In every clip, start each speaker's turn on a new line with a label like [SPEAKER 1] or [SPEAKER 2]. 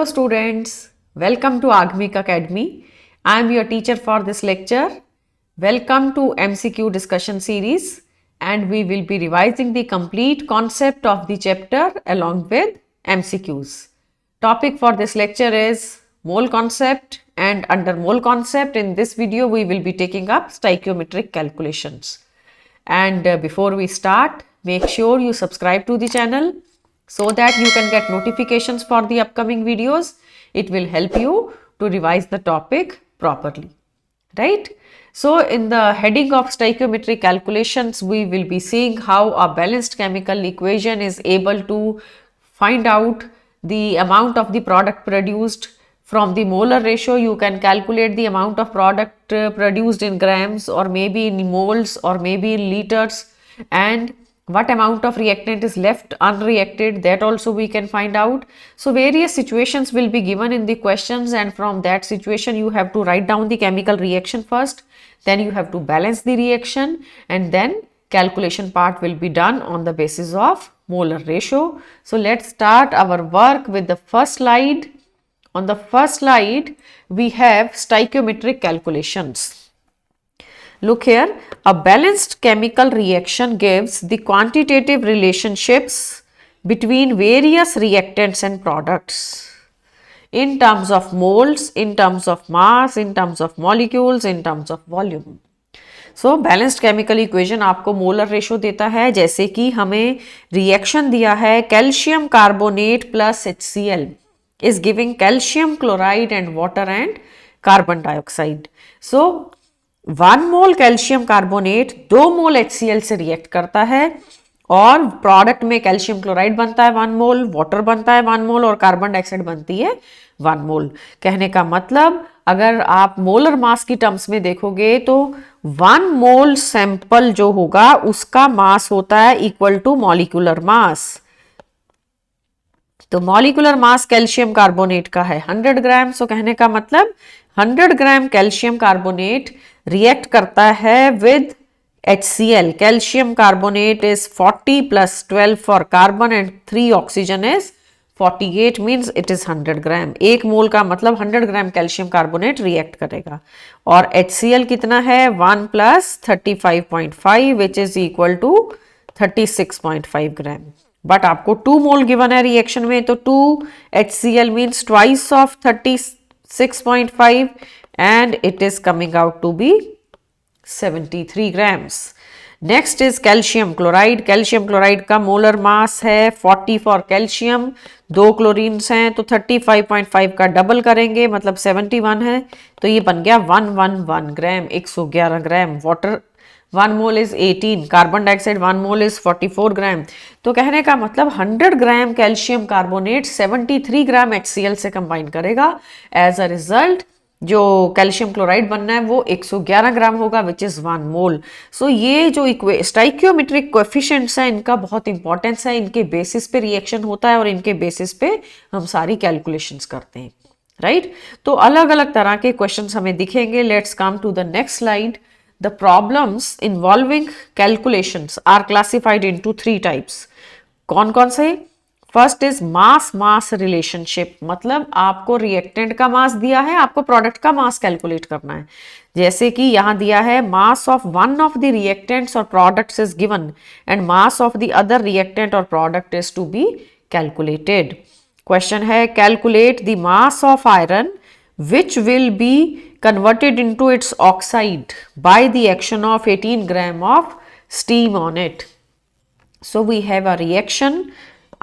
[SPEAKER 1] Hello students, welcome to Agmik Academy. I am your teacher for this lecture. Welcome to MCQ discussion series, and we will be revising the complete concept of the chapter along with MCQs. Topic for this lecture is mole concept, and under mole concept in this video we will be taking up stoichiometric calculations. And before we start, make sure you subscribe to the channel so that you can get notifications for the upcoming videos. It will help you to revise the topic properly, right? So in the heading of stoichiometric calculations, we will be seeing how a balanced chemical equation is able to find out the amount of the product produced. From the molar ratio, you can calculate the amount of product produced in grams, or maybe in moles, or maybe in liters, and what amount of reactant is left unreacted, that also we can find out. So various situations will be given in the questions, and from that situation you have to write down the chemical reaction first, then you have to balance the reaction, and then calculation part will be done on the basis of molar ratio. So let's start our work with the first slide. On the first slide we have stoichiometric calculations. Look here, a balanced chemical reaction gives the quantitative relationships between various reactants and products in terms of moles, in terms of mass, in terms of molecules, in terms of volume. So balanced chemical equation आपको molar ratio देता है, जैसे कि हमें reaction दिया है calcium carbonate plus HCl is giving calcium chloride and water and carbon dioxide. So 1 mole calcium carbonate 2 mole HCl से react करता है, और प्रोडक्ट में कैल्शियम क्लोराइड बनता है 1 मोल, वाटर बनता है 1 मोल, और कार्बन डाइऑक्साइड बनती है 1 मोल। कहने का मतलब अगर आप मोलर मास की टर्म्स में देखोगे तो 1 मोल सैंपल जो होगा उसका मास होता है इक्वल टू मॉलिक्यूलर मास। तो मॉलिक्यूलर मास कैल्शियम कार्बोनेट का है 100 ग्राम। सो कहने का मतलब 100 ग्राम कैल्शियम कार्बोनेट रिएक्ट करता है with HCl. Calcium carbonate is 40 plus 12 for carbon and 3 oxygen is 48, means it is 100 gram. 1 mole का मतलब 100 ग्राम कैल्शियम कार्बोनेट रिएक्ट करेगा, और HCl कितना है 1 plus 35.5 which is equal to 36.5 gram. But आपको 2 मोल given है रिएक्शन में, तो 2 HCl means twice of 36.5 and it is coming out to be 73 grams. Next is calcium chloride. Calcium chloride का molar mass है 40 फॉर कैल्शियम, 2 क्लोरीन्स हैं तो 35.5 का double करेंगे मतलब 71 है, तो ये बन गया 111 gram, 111 gram. Water 1 mole is 18, carbon dioxide 1 mole is 44 gram. तो कहने का मतलब 100 gram calcium carbonate 73 gram HCl से कंबाइन करेगा। एज अ रिजल्ट जो कैल्शियम क्लोराइड बनना है वो 111 ग्राम होगा विच इज 1 मोल। सो ये जो स्टाइकियोमेट्रिक कोएफिशिएंट्स हैं इनका बहुत इंपॉर्टेंस है, इनके बेसिस पे रिएक्शन होता है और इनके बेसिस पे हम सारी कैलकुलेशंस करते हैं, राइट? तो अलग अलग तरह के क्वेश्चंस हमें दिखेंगे। Let's come to the next slide. The problems involving calculations are classified into 3 types. कौन कौन से? First is mass mass relationship, मतलब आपको रिएक्टेंट का मास दिया है, आपको प्रोडक्ट का मास कैलकुलेट करना है। जैसे कि यहां दिया है mass of one of the reactants और products is given and mass of the other reactant और product is to be calculated. Question है calculate the mass of iron which will be converted into its oxide by the action of 18 gram of steam on it. So we have a reaction,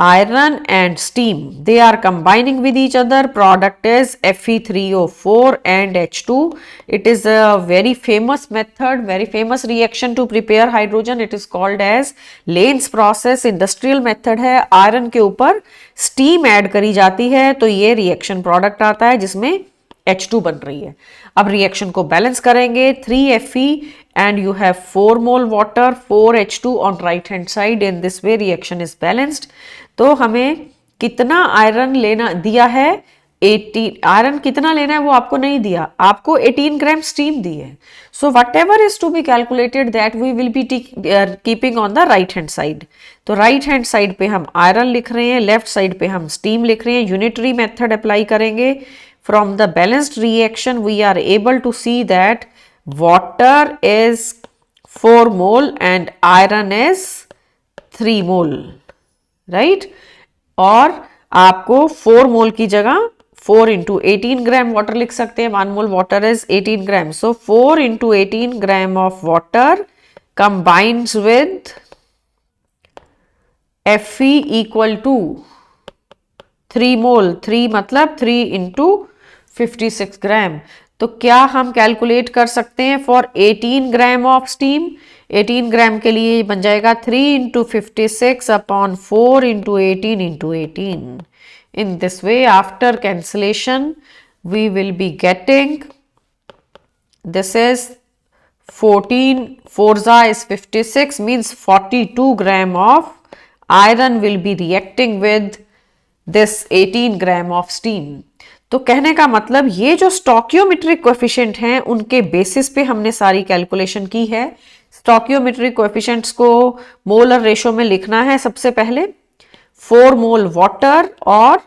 [SPEAKER 1] iron and steam, they are combining with each other. Product is Fe3O4 and H2. It is a very famous method, very famous reaction to prepare hydrogen. It is called as Lane's process. Industrial method है, iron के ऊपर steam add करी जाती है तो ये reaction product आता है जिसमें H2 बन रही है। अब रिएक्शन को बैलेंस करेंगे, 3Fe and you have 4 mole water, 4 H2 on right hand side. In this way reaction is balanced. तो हमें कितना आयरन लेना दिया है 18 आयरन कितना लेना है वो आपको नहीं दिया, आपको 18 ग्राम स्टीम दी है. So whatever is to be calculated that we will be keeping on the right hand side. तो राइट हैंड साइड पे हम आयरन लिख रहे हैं, लेफ्ट साइड पे हम स्टीम लिख रहे हैं. यूनिटरी मेथड अप्लाई करेंगे. From the balanced reaction we are able to see that water is 4 mole and iron is 3 mole, right. और आपको 4 मोल की जगह 4 इंटू 18 ग्राम वाटर लिख सकते हैं. 1 मोल water is 18 gram. So 4 into 18 gram of water combines with Fe equal to 3 mole. 3 मतलब 3 into 56 ग्राम. तो क्या हम कैलकुलेट कर सकते हैं फॉर 18 ग्राम ऑफ स्टीम. 18 ग्राम के लिए बन जाएगा 3 into 56 upon 4 into 18 into 18. In this way, after cancellation, we will be getting, this is 14, 4 is 56, means 42 gram of iron will be reacting with this 18 gram of steam. तो कहने का मतलब ये जो स्टोकियोमेट्रिक कोएफिशिएंट हैं उनके बेसिस पे हमने सारी कैलकुलेशन की है. स्टोकियोमेट्रिक कोएफिशिएंट्स को मोलर रेशो में लिखना है. सबसे पहले 4 मोल वाटर और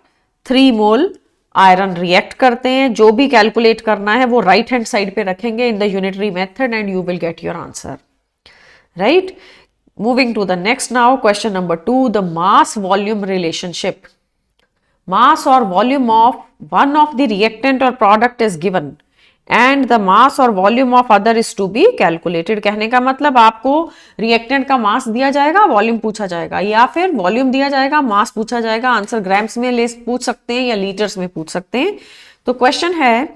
[SPEAKER 1] 3 मोल आयरन रिएक्ट करते हैं. जो भी कैलकुलेट करना है वो राइट हैंड साइड पे रखेंगे in the unitary method and you will get your answer, right. Moving to the next now, question number 2, the mass volume relationship. Mass और volume of one of the reactant और product is given and the mass और volume of other is to be calculated. कहने का मतलब आपको reactant का मास दिया जाएगा, वॉल्यूम पूछा जाएगा, या फिर वॉल्यूम दिया जाएगा, मास पूछा जाएगा. आंसर ग्राम्स में ले पूछ सकते हैं या लीटर्स में पूछ सकते हैं. तो क्वेश्चन है,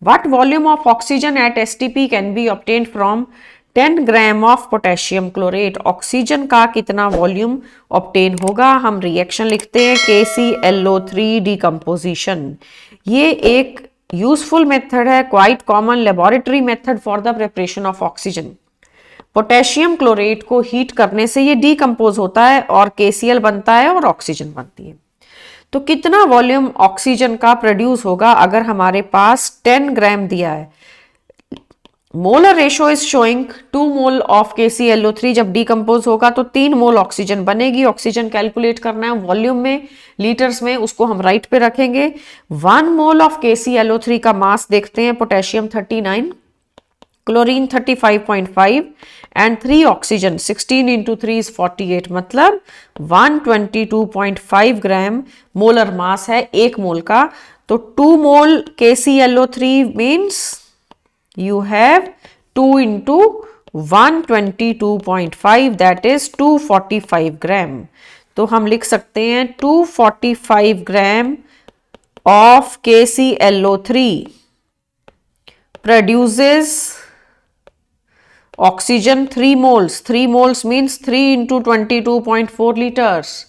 [SPEAKER 1] what volume of oxygen at STP can be obtained from 10 gram of potassium chlorate. Oxygen का कितना वॉल्यूम ऑब्टेन होगा. हम रिएक्शन लिखते हैं KClO3 डिकम्पोजिशन. ये एक यूजफुल मेथड है, quite common laboratory method for the preparation of oxygen. Potassium chlorate को हीट करने से ये डीकम्पोज होता है और KCl बनता है और ऑक्सीजन बनती है. तो कितना वॉल्यूम ऑक्सीजन का प्रोड्यूस होगा अगर हमारे पास 10 ग्राम दिया है. Molar ratio is showing 2 mole of KClO3. जब डीकम्पोज होगा तो 3 मोल ऑक्सीजन बनेगी. ऑक्सीजन कैलकुलेट करना है वॉल्यूम में, लीटर्स में, उसको हम राइट पे रखेंगे. 1 मोल ऑफ KClO3 का मास देखते हैं. Potassium 39, chlorine 35.5 and 3 oxygen. 16 into 3 is 48, मतलब 122.5 ग्राम मोलर मास है 1 मोल का. तो 2 mole KClO3 means you have 2 into 122.5, that is 245 gram. तो हम लिख सकते हैं 245 ग्राम of KClO3 produces oxygen 3 moles. 3 moles means 3 into 22.4 liters.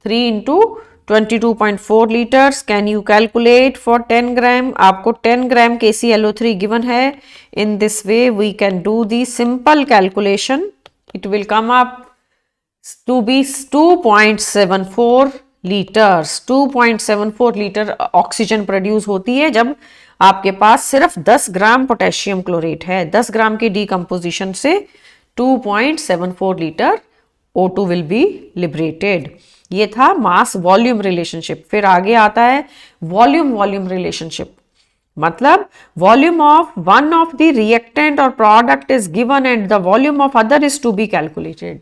[SPEAKER 1] 3 into 22.4 liters. Can you calculate for 10 gram? आपको 10 gram KClO3 given है. In this way we can do the simple calculation. It will come up to be 2.74 liters. 2.74 litre oxygen produce होती है जब आपके पास सिर्फ 10 gram potassium chlorate है. 10 ग्राम की decomposition से 2.74 litre O2 will be liberated. ये था मास वॉल्यूम रिलेशनशिप. फिर आगे आता है वॉल्यूम वॉल्यूम रिलेशनशिप. मतलब volume of one of the reactant और product is given and the volume of other is to be calculated.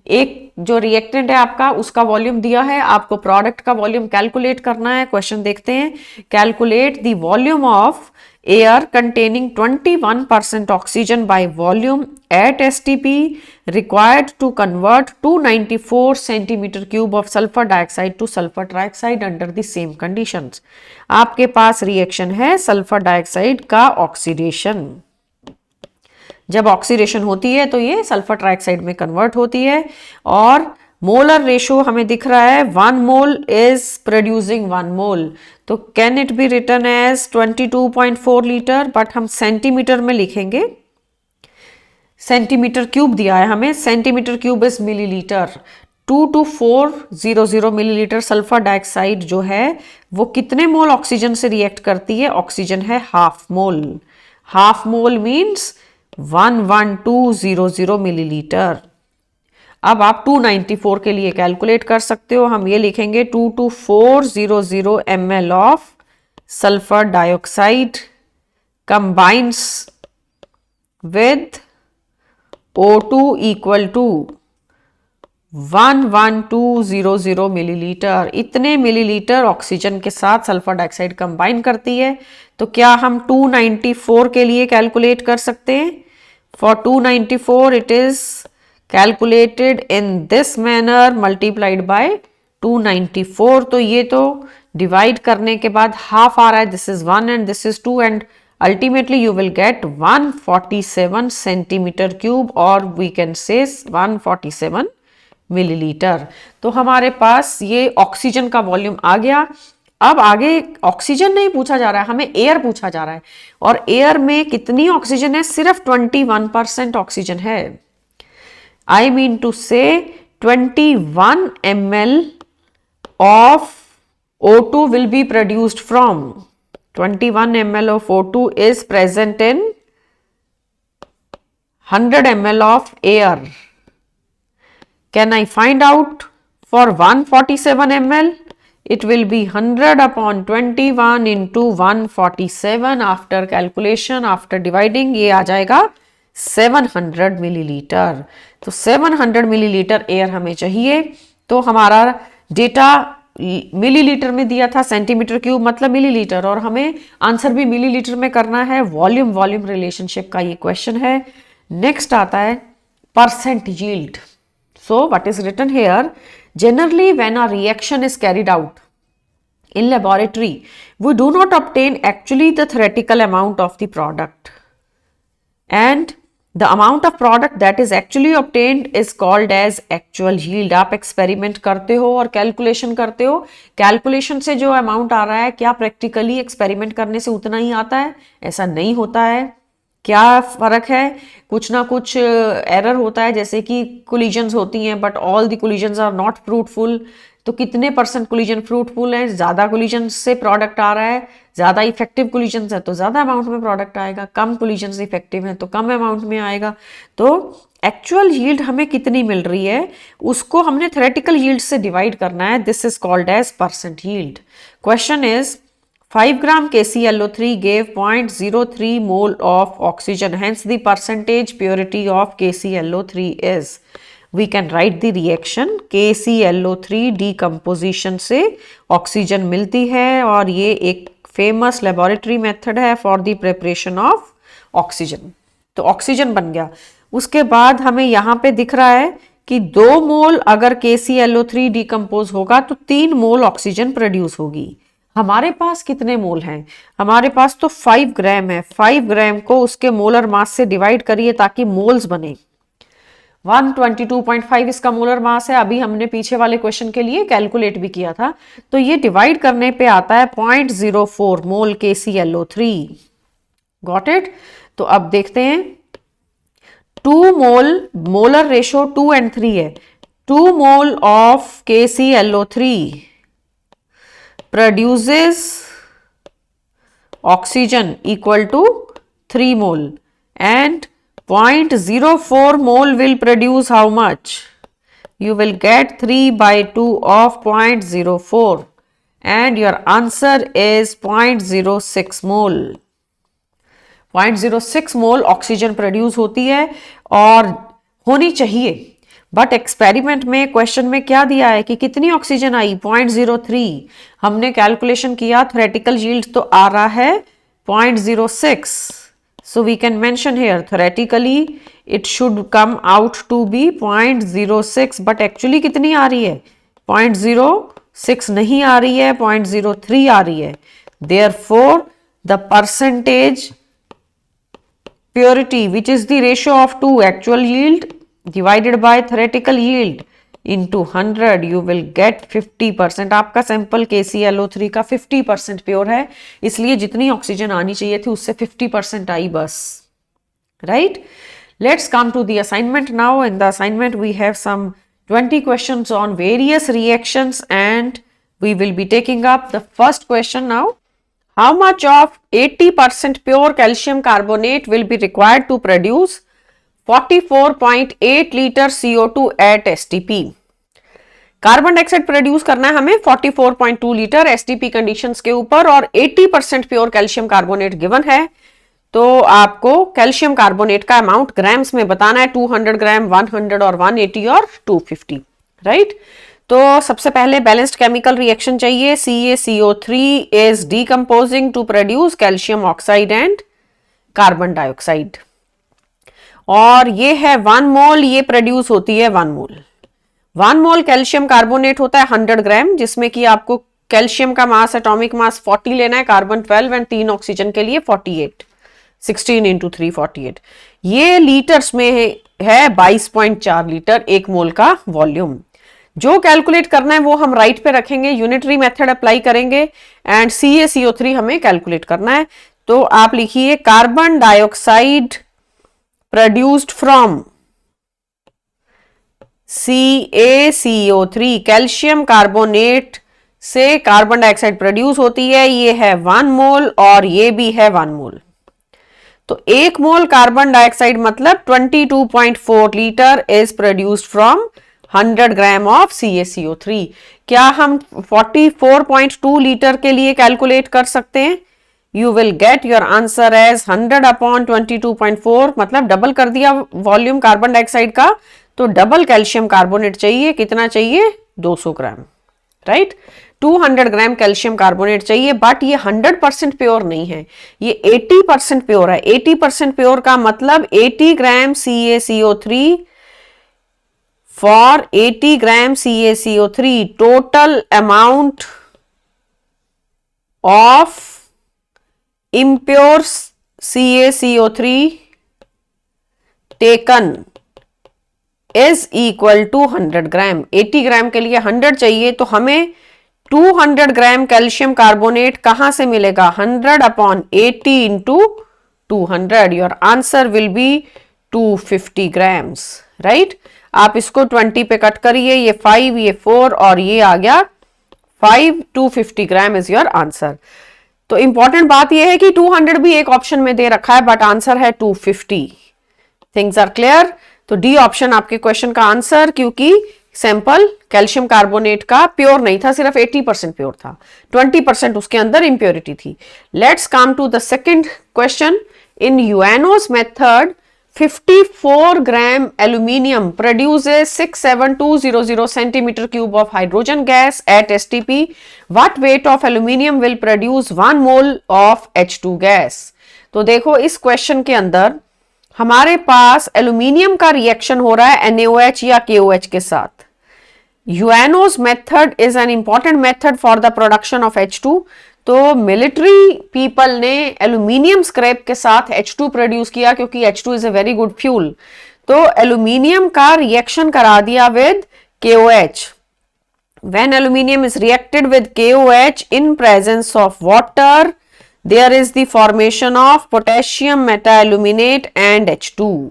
[SPEAKER 1] एक जो रिएक्टेंट है आपका उसका वॉल्यूम दिया है, आपको प्रोडक्ट का वॉल्यूम कैलकुलेट करना है. क्वेश्चन देखते हैं. Calculate the volume of air containing 21% oxygen by volume at STP required to convert 294 centimeter cube of sulfur dioxide to sulfur trioxide under the same conditions. आपके पास reaction है sulphur dioxide का oxidation. जब oxidation होती है तो ये sulphur trioxide में convert होती है और मोलर रेशो हमें दिख रहा है 1 मोल इज प्रोड्यूसिंग 1 मोल. तो can it be written as 22.4 litre, but हम सेंटीमीटर में लिखेंगे. सेंटीमीटर क्यूब दिया है हमें, centimetre cube is millilitre. 22400 millilitre sulphur dioxide जो है वो कितने मोल ऑक्सीजन से रिएक्ट करती है? ऑक्सीजन है half mole. Half mole means 11200 millilitre. अब आप 294 के लिए कैलकुलेट कर सकते हो। हम ये लिखेंगे 22400 ml of sulphur dioxide combines with O2 equal to 11200 millilitre. इतने मिलीलीटर ऑक्सीजन के साथ सल्फर डाइऑक्साइड कंबाइन करती है। तो क्या हम 294 के लिए कैलकुलेट कर सकते हैं? For 294 it is calculated in this manner multiplied by 294। तो ये तो डिवाइड करने के बाद हाफ आ रहा है, this is 1 and this is 2 and ultimately you will get 147 centimeter cube or we can say 147 millilitre. तो हमारे पास ये ऑक्सीजन का वॉल्यूम आ गया। अब आगे ऑक्सीजन नहीं पूछा जा रहा है, हमें एयर पूछा जा रहा है। और एयर में कितनी ऑक्सीजन है? सिर्फ 21% ऑक्सीजन है। आई मीन टू से 21 ml of O2 will be produced from 21 ml of O2 is present in 100 ml of air. Can I find out for 147 ml? It will be 100 upon 21 into 147. After calculation, after dividing, ये आ जाएगा 700 millilitre. तो 700 millilitre air हमें चाहिए। तो हमारा data millilitre में दिया था, सेंटीमीटर क्यूब मतलब मिलीलीटर, और हमें आंसर भी मिलीलीटर में करना है। वॉल्यूम वॉल्यूम रिलेशनशिप का ये क्वेश्चन है। नेक्स्ट आता है percent yield. So what is written here? Generally, when a reaction is carried out in laboratory, we do not obtain actually the theoretical amount of the product, and the amount of product that is actually obtained is called as actual yield. आप experiment करते हो और calculation करते हो, calculation से जो amount आ रहा है क्या प्रैक्टिकली एक्सपेरिमेंट करने से उतना ही आता है? ऐसा नहीं होता है। क्या फर्क है? कुछ ना कुछ एरर होता है, जैसे कि कोलिजन्स होती हैं, but all the collisions are not fruitful. तो कितने परसेंट कोलिजन फ्रूटफुल है? ज़्यादा कोलिजन से प्रोडक्ट आ रहा है, ज़्यादा इफेक्टिव कोलिजन्स है तो ज़्यादा अमाउंट में प्रोडक्ट आएगा, कम कोलिजन्स इफेक्टिव है तो कम अमाउंट में आएगा। तो एक्चुअल यील्ड हमें कितनी मिल रही है उसको हमने थ्योरेटिकल यील्ड से डिवाइड करना है। This is called as percent yield. Question is 5 gram KClO3 gave 0.03 mole of oxygen, hence the percentage purity of KClO3 is. We can write the reaction KClO3 decomposition से oxygen मिलती है और ये एक famous laboratory method है for the preparation of oxygen. तो oxygen बन गया। उसके बाद हमें यहाँ पे दिख रहा है कि 2 मोल अगर KClO3 डिकम्पोज होगा तो 3 मोल ऑक्सीजन प्रोड्यूस होगी। हमारे पास कितने मोल हैं? हमारे पास तो 5 ग्राम है। 5 ग्राम को उसके मोलर मास से डिवाइड करिए ताकि मोल्स बने। 122.5 इसका मोलर मास है। अभी हमने पीछे वाले क्वेश्चन के लिए कैलकुलेट भी किया था। तो ये डिवाइड करने पे आता है 0.04 मोल KClO3। Got it? तो अब देखते हैं 2 मोल, मोलर रेशो 2 and 3 है। 2 mole of KClO3 produces oxygen equal to 3 mole and 0.04 mole will produce how much? You will get 3/2 of 0.04 and your answer is 0.06 mole. 0.06 mole oxygen produce होती है और होनी चाहिए, बट एक्सपेरिमेंट में question में क्या दिया है कि कितनी ऑक्सीजन आई? 0.03। हमने कैलकुलेशन किया, थ्योरेटिकल यील्ड तो आ रहा है 0.06। So we can mention here theoretically it should come out to be 0.06, but actually कितनी आ रही है? 0.06 नहीं आ रही है, 0.03 आ रही है। Therefore the percentage purity, which is the ratio of 2 actual yield divided by theoretical yield into 100, you will get 50%। आपका सैंपल KClO3 का 50% प्योर है, इसलिए जितनी ऑक्सीजन आनी चाहिए थी उससे 50% आई बस। Right? Let's come to the assignment now. In the assignment we have some 20 questions on various reactions, and we will be taking up the first question now. How much of 80% pure calcium carbonate will be required to produce 44.8 liter CO2 at STP? Carbon dioxide produce करना है हमें 44.2 litre STP conditions के ऊपर और 80% pure calcium carbonate given है। तो आपको calcium carbonate का अमाउंट ग्राम्स में बताना है, 200 ग्राम, 100 और 180 और 250, राइट। तो सबसे पहले बैलेंस्ड केमिकल रिएक्शन चाहिए। CaCO3 is decomposing to produce calcium oxide and carbon dioxide, और ये है 1 मोल, ये प्रोड्यूस होती है 1 मोल। 1 मोल कैल्शियम कार्बोनेट होता है 100 ग्राम, जिसमें कि आपको कैल्शियम का मास, एटॉमिक मास 40 लेना है, कार्बन 12 एंड 3 ऑक्सीजन के लिए 48, 16 इंटू 3 48। ये लीटर्स में है 22.4 लीटर 1 मोल का वॉल्यूम। जो कैलकुलेट करना है वो हम राइट पे रखेंगे, यूनिटरी मेथड अप्लाई करेंगे एंड CaCO3 हमें कैलकुलेट करना है। तो आप लिखिए carbon dioxide produced from CaCO3, calcium carbonate से कार्बन डाइऑक्साइड प्रोड्यूस होती है, ये है 1 मोल और ये भी है 1 मोल। तो 1 मोल कार्बन डाइऑक्साइड मतलब 22.4 litre is produced from 100 gram of CaCO3। क्या हम 44.2 लीटर के लिए कैलकुलेट कर सकते हैं? You will get your answer as 100 upon 22.4, मतलब डबल कर दिया वॉल्यूम कार्बन डाइऑक्साइड का, तो डबल कैल्शियम कार्बोनेट चाहिए। कितना चाहिए? 200 ग्राम, राइट। 200 ग्राम कैल्शियम कार्बोनेट चाहिए, बट ये 100% प्योर नहीं है, ये 80% प्योर है। 80% प्योर का मतलब 80 ग्राम CaCO3 for 80 gram CaCO3 total amount of impure CaCO3 taken is equal to 100 ग्राम। 80 ग्राम के लिए 100 चाहिए, तो हमें 200 ग्राम कैल्शियम कार्बोनेट कहां से मिलेगा? 100 upon 80 into 200, your answer will be 250 grams, right. आप इसको 20 पे कट करिए, ये 5, ये 4 और ये आ गया 5, 250 ग्राम इज योर आंसर। तो इंपॉर्टेंट बात यह है कि 200 भी एक ऑप्शन में दे रखा है, बट आंसर है 250। Things are clear? तो डी ऑप्शन आपके क्वेश्चन का आंसर, क्योंकि सैंपल कैल्शियम कार्बोनेट का प्योर नहीं था, सिर्फ 80% प्योर था, 20% उसके अंदर इंप्योरिटी थी। Let's come to the second question. In Uno's method 54 gram aluminium produces 67200 centimeter cube of hydrogen gas at STP. What weight of aluminium will produce 1 mole of H2 gas? तो देखो इस question के अंदर हमारे पास aluminium का reaction हो रहा है NaOH या KOH के साथ। Uno's method is an important method for the production of H2। तो मिलिट्री पीपल ने एल्यूमिनियम स्क्रैप के साथ H2 प्रोड्यूस किया, क्योंकि H2 is a very good fuel. तो एल्यूमिनियम का रिएक्शन करा दिया with KOH। When aluminium is reacted with KOH in presence of water, there is the formation of potassium metaaluminate and H2,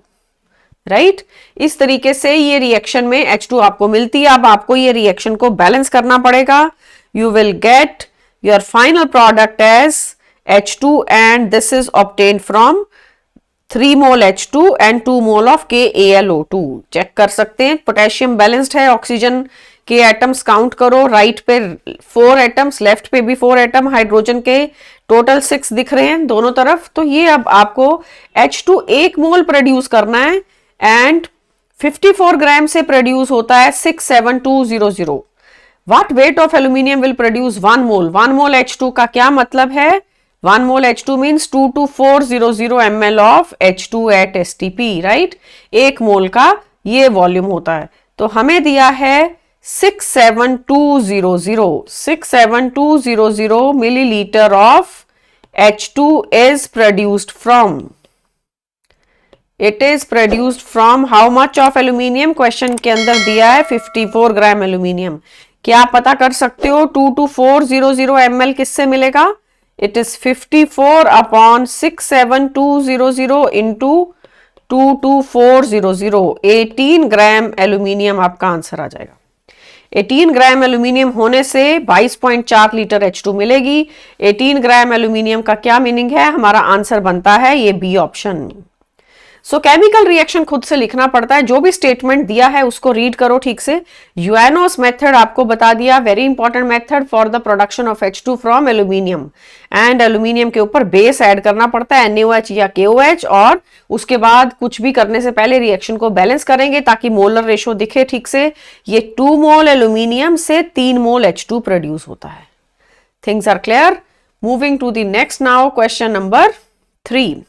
[SPEAKER 1] right. इस तरीके से ये रिएक्शन में H2 आपको मिलती है। अब आपको ये रिएक्शन को बैलेंस करना पड़ेगा। You will gate your final product as H2, and this is obtained from 3 mole H2 and 2 mole of KaLO2। Check कर सकते हैं, पोटेशियम बैलेंस्ड है, ऑक्सीजन के एटम्स काउंट करो, राइट पे 4 एटम्स, लेफ्ट पे भी 4 एटम, हाइड्रोजन के टोटल 6 दिख रहे हैं दोनों तरफ। तो ये अब आपको H2 1 मोल प्रोड्यूस करना है एंड 54 ग्राम से प्रोड्यूस होता है 67200। What weight of aluminium will produce 1 mole? 1 mole H2 का क्या मतलब है? 1 mole H2 means 22400 ml of H2 at STP, right? 1 mole का ये वॉल्यूम होता है। तो हमें दिया है 67200 millilitre of H2 is produced from. It is produced from how much of aluminium? Question के अंदर दिया है 54 ग्राम एल्यूमिनियम। क्या पता कर सकते हो 22400 ml किससे मिलेगा? It is 54 upon 67200 into 22400, 18 gram aluminium आपका आंसर आ जाएगा। 18 ग्राम एल्यूमिनियम होने से 22.4 लीटर H2 मिलेगी। 18 ग्राम एल्यूमिनियम का क्या मीनिंग है, हमारा आंसर बनता है ये B option. So chemical reaction खुद से लिखना पड़ता है, जो भी स्टेटमेंट दिया है उसको रीड करो ठीक से। यूएनओस मेथड आपको बता दिया, very important method for the production of H2 from aluminium, and aluminium के ऊपर बेस ऐड करना पड़ता है NaOH या KOH, और उसके बाद कुछ भी करने से पहले रिएक्शन को बैलेंस करेंगे ताकि मोलर रेशो दिखे ठीक से। ये 2 मोल एल्यूमिनियम से 3 मोल H2 प्रोड्यूस होता है। Things are clear. Moving to the next now, question number 3।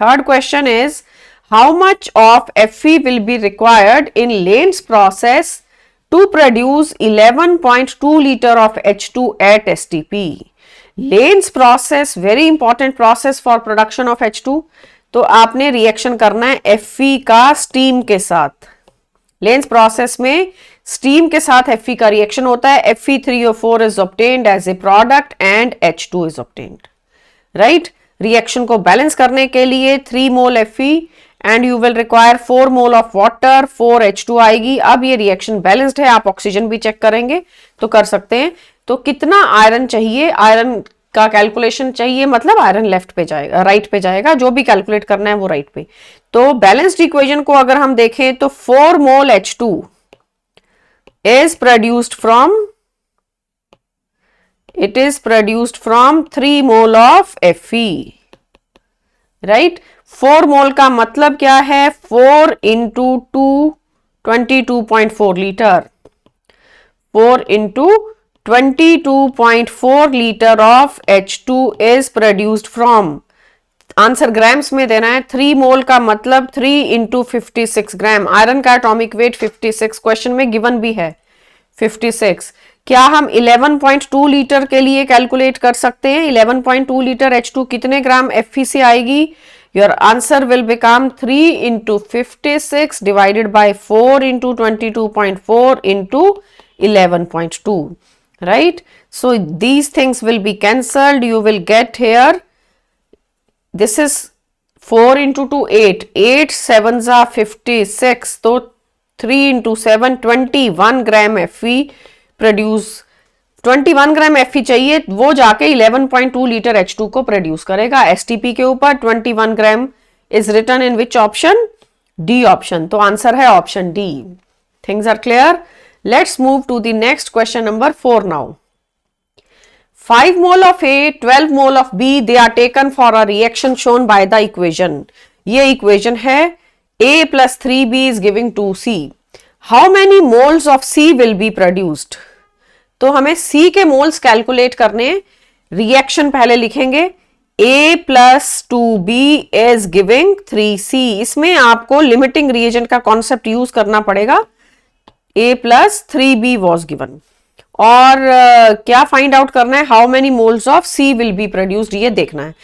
[SPEAKER 1] Third question is how much of Fe will be required in Lane's process to produce 11.2 liter of H2 at STP? Lane's process very important process for production of H2। तो आपने reaction करना है Fe का steam के साथ। Lane's process में steam के साथ Fe का रिएक्शन होता है। Fe3O4 is obtained as a product and H2 is obtained, right? Reaction को बैलेंस करने के लिए 3 मोल Fe and you will require 4 mole of water, 4 H2 आएगी। अब ये रिएक्शन बैलेंस्ड है, आप ऑक्सीजन भी चेक करेंगे तो कर सकते हैं। तो कितना आयरन चाहिए, आयरन का कैलकुलेशन चाहिए, मतलब आयरन लेफ्ट पे जाएगा, राइट पे जाएगा, जो भी कैलकुलेट करना है वो राइट पे। तो बैलेंस्ड इक्वेशन को अगर हम देखें तो 4 मोल H2 is produced from, it is produced from 3 mole of Fe, right? 4 मोल का मतलब क्या है, 4 into 2 22.4 litre, 4 into 22.4 litre of H2 is produced from, answer grams में देना है। 3 मोल का मतलब 3 into 56 ग्राम। आयरन का एटॉमिक वेट 56 क्वेश्चन में गिवन भी है 56। क्या हम 11.2 लीटर के लिए कैलकुलेट कर सकते हैं? 11.2 लीटर H2 कितने ग्राम Fe से आएगी? Your answer will become 3 into 56 divided by 4 into 22.4 into 11.2, right? So these things will be cancelled. You will get here, this is 4 into 2 8, 8 7s are 56, so 3 into 7 21 gram Fe produce, 21 gram Fe चाहिए, वो जाके 11.2 litre H2 को produce करेगा STP के ऊपर। 21 gram is written in which option? D option. तो answer है option D. Things are clear. Let's move to the next question number 4 now. 5 mole of A, 12 mole of B, they are taken for a reaction shown by the equation. ये equation है A plus 3B is giving 2C. How many moles of C will be produced? तो हमें C के moles calculate करने, reaction पहले लिखेंगे। A plus 2B is giving 3C। इसमें आपको लिमिटिंग रिएजेंट का कॉन्सेप्ट यूज करना पड़ेगा। A plus 3B was given, और क्या फाइंड आउट करना है, how many moles of C will be produced, ये देखना है।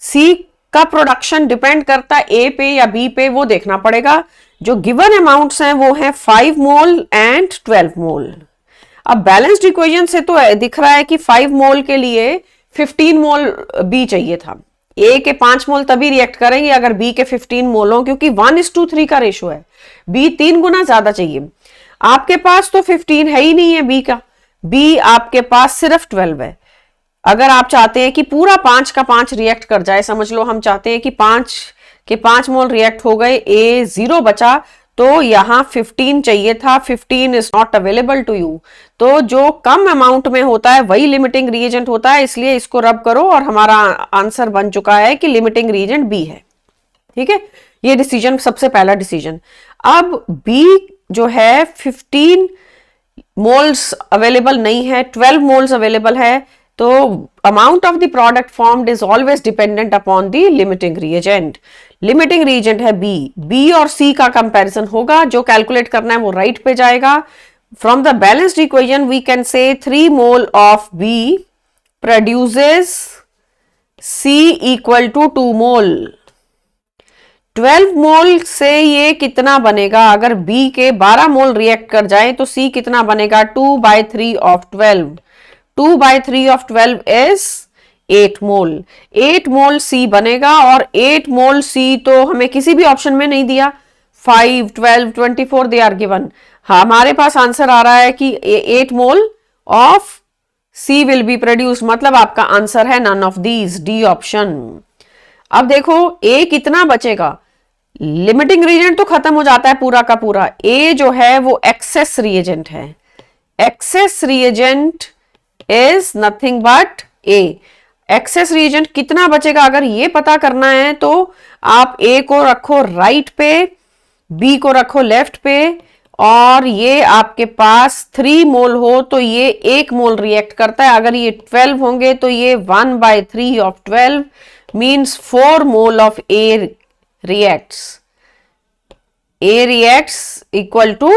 [SPEAKER 1] C का प्रोडक्शन डिपेंड करता है A पे या B पे, वो देखना पड़ेगा। जो गिवन अमाउंट्स हैं वो हैं 5 मोल एंड 12 मोल। अब बैलेंस्ड इक्वेशन से तो दिख रहा है कि 5 मोल के लिए 15 मोल B चाहिए था। A के 5 मोल तभी रिएक्ट करेंगे अगर B के 15 मोल हो, क्योंकि 1:3 का रेशो है। B 3 गुना ज्यादा चाहिए। आपके पास तो 15 है ही नहीं है B का, B आपके पास सिर्फ 12 है। अगर आप चाहते हैं कि पूरा 5 का 5 रिएक्ट कर जाए, समझ लो हम चाहते हैं कि 5 के 5 मोल रिएक्ट हो गए, A 0 बचा, तो यहां 15 चाहिए था। 15 is not available to you. तो जो कम अमाउंट में होता है वही लिमिटिंग रिएजेंट होता है, इसलिए इसको रब करो और हमारा आंसर बन चुका है कि लिमिटिंग रिएजेंट B है। ठीक है, ये डिसीजन सबसे पहला डिसीजन। अब B जो है 15 मोल्स अवेलेबल नहीं है, 12 मोल्स अवेलेबल है, तो amount of the product formed is always dependent upon the limiting reagent. Limiting reagent है B और C का कंपैरिजन होगा, जो कैलकुलेट करना है वो राइट पे जाएगा। From the balanced equation we can say 3 mole of B produces C equal to 2 mole. 12 mole से ये कितना बनेगा, अगर B के 12 मोल रिएक्ट कर जाए तो C कितना बनेगा, 2/3 of 12। 2/3 of 12 is 8 मोल। 8 मोल सी बनेगा, और 8 मोल सी तो हमें किसी भी ऑप्शन में नहीं दिया। 5, 12, 24 दे आर गिवन। हमारे पास आंसर आ रहा है कि 8 mole of C will be produce, मतलब आपका आंसर है none of these, D option. अब देखो ए कितना बचेगा, लिमिटिंग रिएजेंट तो खत्म हो जाता है पूरा का पूरा। ए जो है वो एक्सेस रिएजेंट है। Access reagent is nothing but A. Access reagent कितना बचेगा, अगर ये पता करना है तो आप ए को रखो राइट पे, बी को रखो लेफ्ट पे, और ये आपके पास 3 मोल हो तो ये 1 मोल रिएक्ट करता है। अगर ये 12 होंगे तो ये 1/3 of 12 means 4 mole of A reacts. A reacts equal to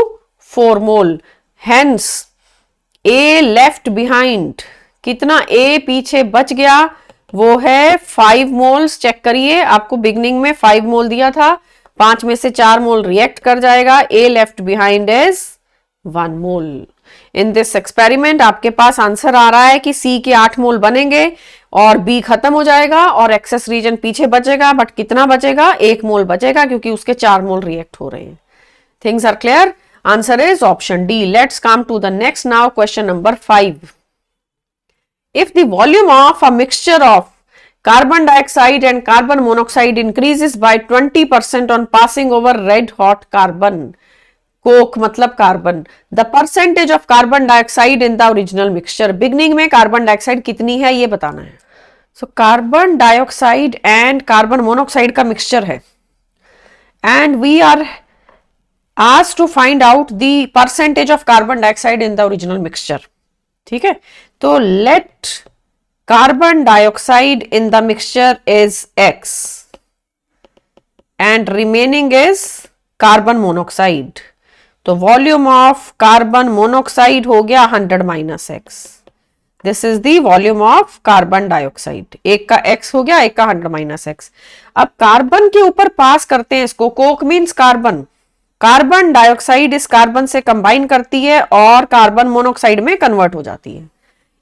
[SPEAKER 1] 4 mole. Hence, A left behind, कितना A पीछे बच गया, वो है 5 मोल्स। चेक करिए, आपको बिगनिंग में 5 मोल दिया था, 5 में से 4 मोल रिएक्ट कर जाएगा। A left behind is 1 mole. In this experiment आपके पास आंसर आ रहा है कि सी के 8 मोल बनेंगे और बी खत्म हो जाएगा और एक्सेस रीजन पीछे बचेगा, बट कितना बचेगा, 1 मोल बचेगा क्योंकि उसके 4 मोल रिएक्ट हो रहे हैं। Things are clear, answer is option D. Let's come to the next now, question number 5। If the volume of a mixture of carbon dioxide and carbon monoxide increases by 20% on passing over red hot carbon, coke मतलब carbon, the percentage of carbon dioxide in the original mixture. Beginning में carbon dioxide कितनी है ये बताना है। So carbon dioxide and carbon monoxide का mixture है, and we are asked to find out the percentage of carbon dioxide in the original mixture. ठीक है, तो let carbon dioxide in the mixture is x and remaining is carbon monoxide. तो volume of carbon monoxide हो गया 100 - x। This is the volume of carbon dioxide. एक का x हो गया, एक का 100 - x। अब कार्बन के ऊपर पास करते हैं इसको, Coke means carbon, carbon dioxide इस कार्बन से कंबाइन करती है और कार्बन मोनोऑक्साइड में कन्वर्ट हो जाती है।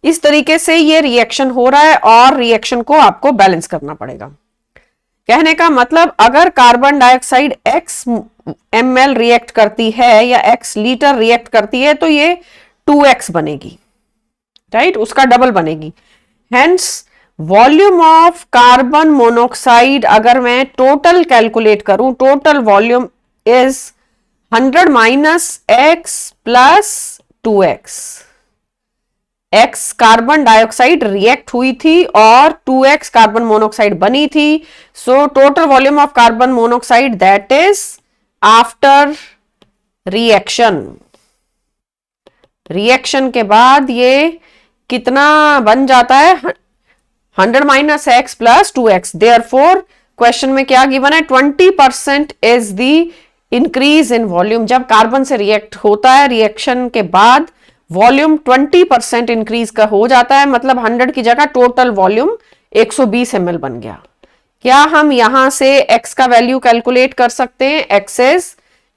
[SPEAKER 1] इस तरीके से ये रिएक्शन हो रहा है और रिएक्शन को आपको बैलेंस करना पड़ेगा। कहने का मतलब अगर carbon dioxide x ml react करती है या x लीटर रिएक्ट करती है तो ये 2x बनेगी, राइट, उसका डबल बनेगी। Hence volume of carbon monoxide अगर मैं टोटल कैलकुलेट करूं, total volume is 100 - x + 2x। x carbon dioxide react हुई थी और 2x कार्बन मोनोऑक्साइड बनी थी। So total volume of carbon monoxide that is after reaction, reaction के बाद ये कितना बन जाता है, 100 - x + 2x। देयरफॉर क्वेश्चन में क्या गिवन है, 20% is the increase in volume. जब कार्बन से रिएक्ट होता है, रिएक्शन के बाद वॉल्यूम 20% इंक्रीज का हो जाता है, मतलब 100 की जगह टोटल वॉल्यूम 120 ml बन गया। क्या हम यहां से x का वैल्यू कैलकुलेट कर सकते हैं, x इज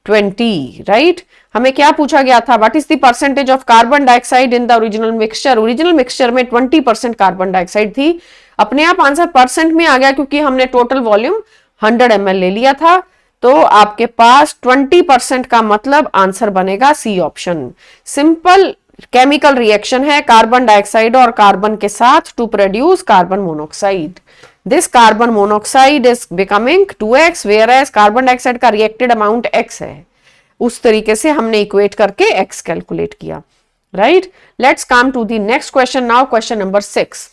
[SPEAKER 1] 20, राइट। हमें क्या पूछा गया था, what is the percentage of carbon dioxide in the original mixture. Original mixture में 20% कार्बन डाइऑक्साइड थी। अपने आप आंसर परसेंट में आ गया क्योंकि हमने टोटल वॉल्यूम 100 ml ले लिया था। तो आपके पास 20% का मतलब आंसर बनेगा C option. Simple chemical reaction है कार्बन डाइऑक्साइड और कार्बन के साथ to produce carbon monoxide. This carbon monoxide is becoming 2x, whereas carbon dioxide का रिएक्टेड अमाउंट x है। उस तरीके से हमने इक्वेट करके x कैलकुलेट किया, right. Let's come to the next question now, question number 6।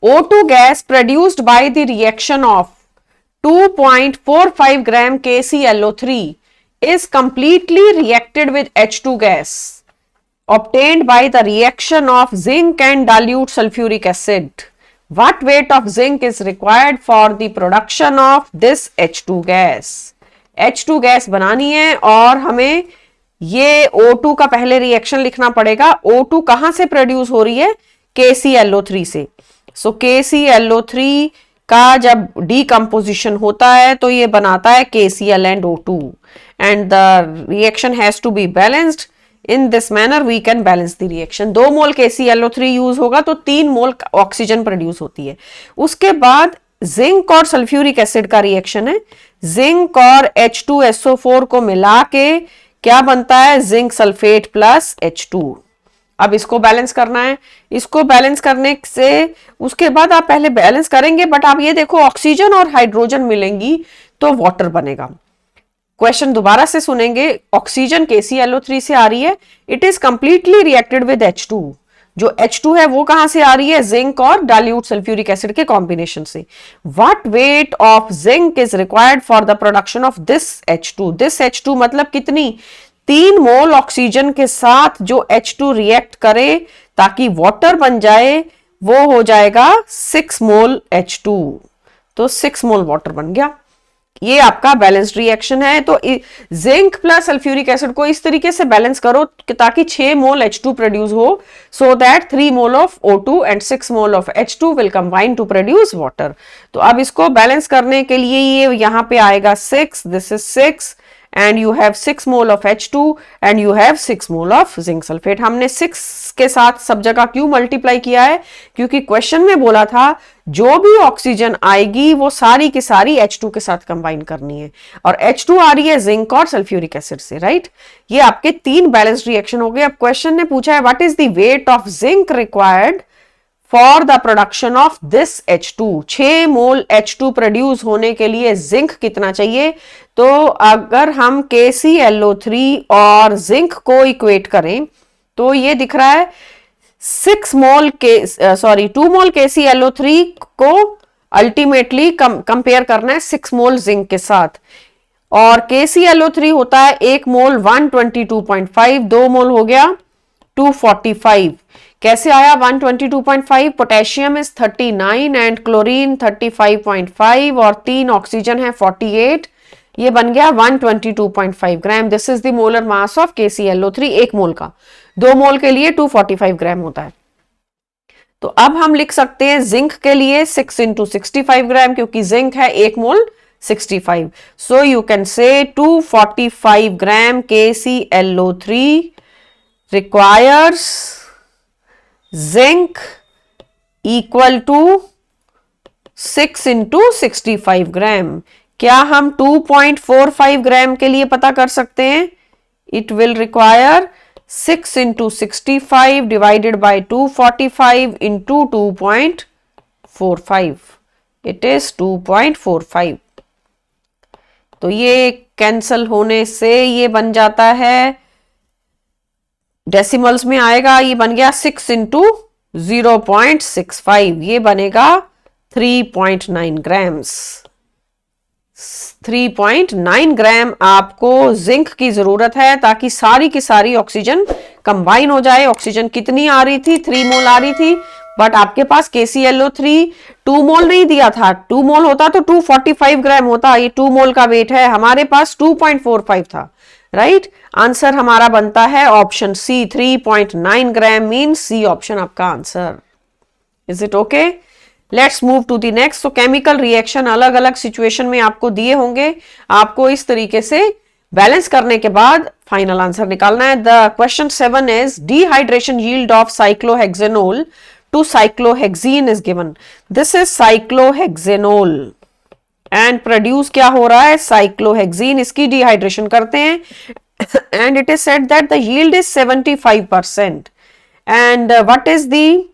[SPEAKER 1] O2 gas produced by the reaction of 2.45 gram KClO3 is completely reacted with H2 gas obtained by the reaction of zinc and dilute sulfuric acid. What weight of zinc is required for the production of this H2 gas? H2 gas बनानी है और हमें ये O2 का पहले reaction लिखना पड़ेगा। O2 कहां से प्रोड्यूस हो रही है, KClO3 से। सो KClO3 का जब डीकम्पोजिशन होता है तो ये बनाता है KCl and O2 and the reaction has to be balanced. In this manner we can balance the reaction. 2 mole KClO3 use होगा तो 3 मोल ऑक्सीजन प्रोड्यूस होती है। उसके बाद जिंक और सल्फ्यूरिक एसिड का रिएक्शन है। जिंक और H2SO4 को मिला के क्या बनता है, जिंक सल्फेट प्लस H2। अब इसको बैलेंस करना है। इसको बैलेंस करने से उसके बाद आप पहले बैलेंस करेंगे, बट आप ये देखो ऑक्सीजन और हाइड्रोजन मिलेंगी तो वाटर बनेगा। क्वेश्चन दोबारा से सुनेंगे। ऑक्सीजन KClO3 से आ रही है, it is completely reacted with H2। जो H2 है वो कहां से आ रही है, जिंक और डाइल्यूट सल्फ्यूरिक एसिड के कॉम्बिनेशन से। What weight of zinc is required for the production of this H2। This H2 मतलब कितनी, 3 मोल ऑक्सीजन के साथ जो H2 रिएक्ट करे ताकि वाटर बन जाए, वो हो जाएगा 6 मोल H2। तो 6 मोल वाटर बन गया। ये आपका बैलेंस्ड रिएक्शन है। तो जिंक प्लस सल्फ्यूरिक एसिड को इस तरीके से बैलेंस करो कि ताकि 6 मोल H2 प्रोड्यूस हो, so that 3 mole of O2 and 6 mole of H2 will combine to produce water. तो अब इसको बैलेंस करने के लिए ये यहां पे आएगा 6, this is 6 and you have 6 mole of H2 and you have 6 mole of zinc sulfate। हमने 6 के साथ सब जगह क्यों मल्टीप्लाई किया है, क्योंकि क्वेश्चन में बोला था जो भी ऑक्सीजन आएगी वो सारी की सारी H2 के साथ कंबाइन करनी है, और H2 आ रही है जिंक और सल्फ्यूरिक एसिड से, राइट। ये आपके 3 बैलेंस्ड रिएक्शन हो गए। अब क्वेश्चन ने पूछा है what is the weight of zinc required for the production of this H2। 6 mole H2 produce होने के लिए जिंक कितना चाहिए। तो अगर हम KClO3 और जिंक को इक्वेट करें तो ये दिख रहा है 2 मोल KClO3 को अल्टीमेटली कंपेयर करना है 6 मोल जिंक के साथ, और KClO3 होता है 1 मोल 122.5, 2 मोल हो गया 245। कैसे आया 122.5, पोटेशियम इज 39 एंड क्लोरीन 35.5 और 3 ऑक्सीजन है 48, ये बन गया 122.5 gram. This is the molar mass of KClO3 1 mole का। 2 मोल के लिए 245 ग्राम होता है। तो अब हम लिख सकते हैं जिंक के लिए 6 into 65 ग्राम, क्योंकि जिंक है 1 मोल 65। So you can say 245 gram KClO3 requires zinc equal to 6 into 65 ग्राम। क्या हम 2.45 ग्राम के लिए पता कर सकते हैं, it will require 6 into 65 divided by 245 into 2.45, it is 2.45। तो ये कैंसल होने से ये बन जाता है, डेसिमल्स में आएगा, ये बन गया 6 into 0.65, ये बनेगा 3.9 ग्राम्स। 3.9 ग्राम आपको जिंक की जरूरत है ताकि सारी की सारी ऑक्सीजन कंबाइन हो जाए। ऑक्सीजन कितनी आ रही थी, 3 मोल आ रही थी, बट आपके पास KClO3 2 मोल नहीं दिया था। 2 मोल होता तो 245 ग्राम होता, ये 2 मोल का वेट है, हमारे पास 2.45 था, राइट। आंसर हमारा बनता है option C, 3.9 gram mean C option आपका answer. Is it okay? Let's move to the next. तो केमिकल रिएक्शन अलग अलग सिचुएशन में आपको दिए होंगे, आपको इस तरीके से बैलेंस करने के बाद फाइनल आंसर निकालना है। The question 7 is dehydration yield of cyclohexanol to cyclohexene is given. This is cyclohexanol and produce क्या हो रहा है, साइक्लोहेक्सीन। इसकी डिहाइड्रेशन करते हैं and it is said that the yield is 75%। And what is the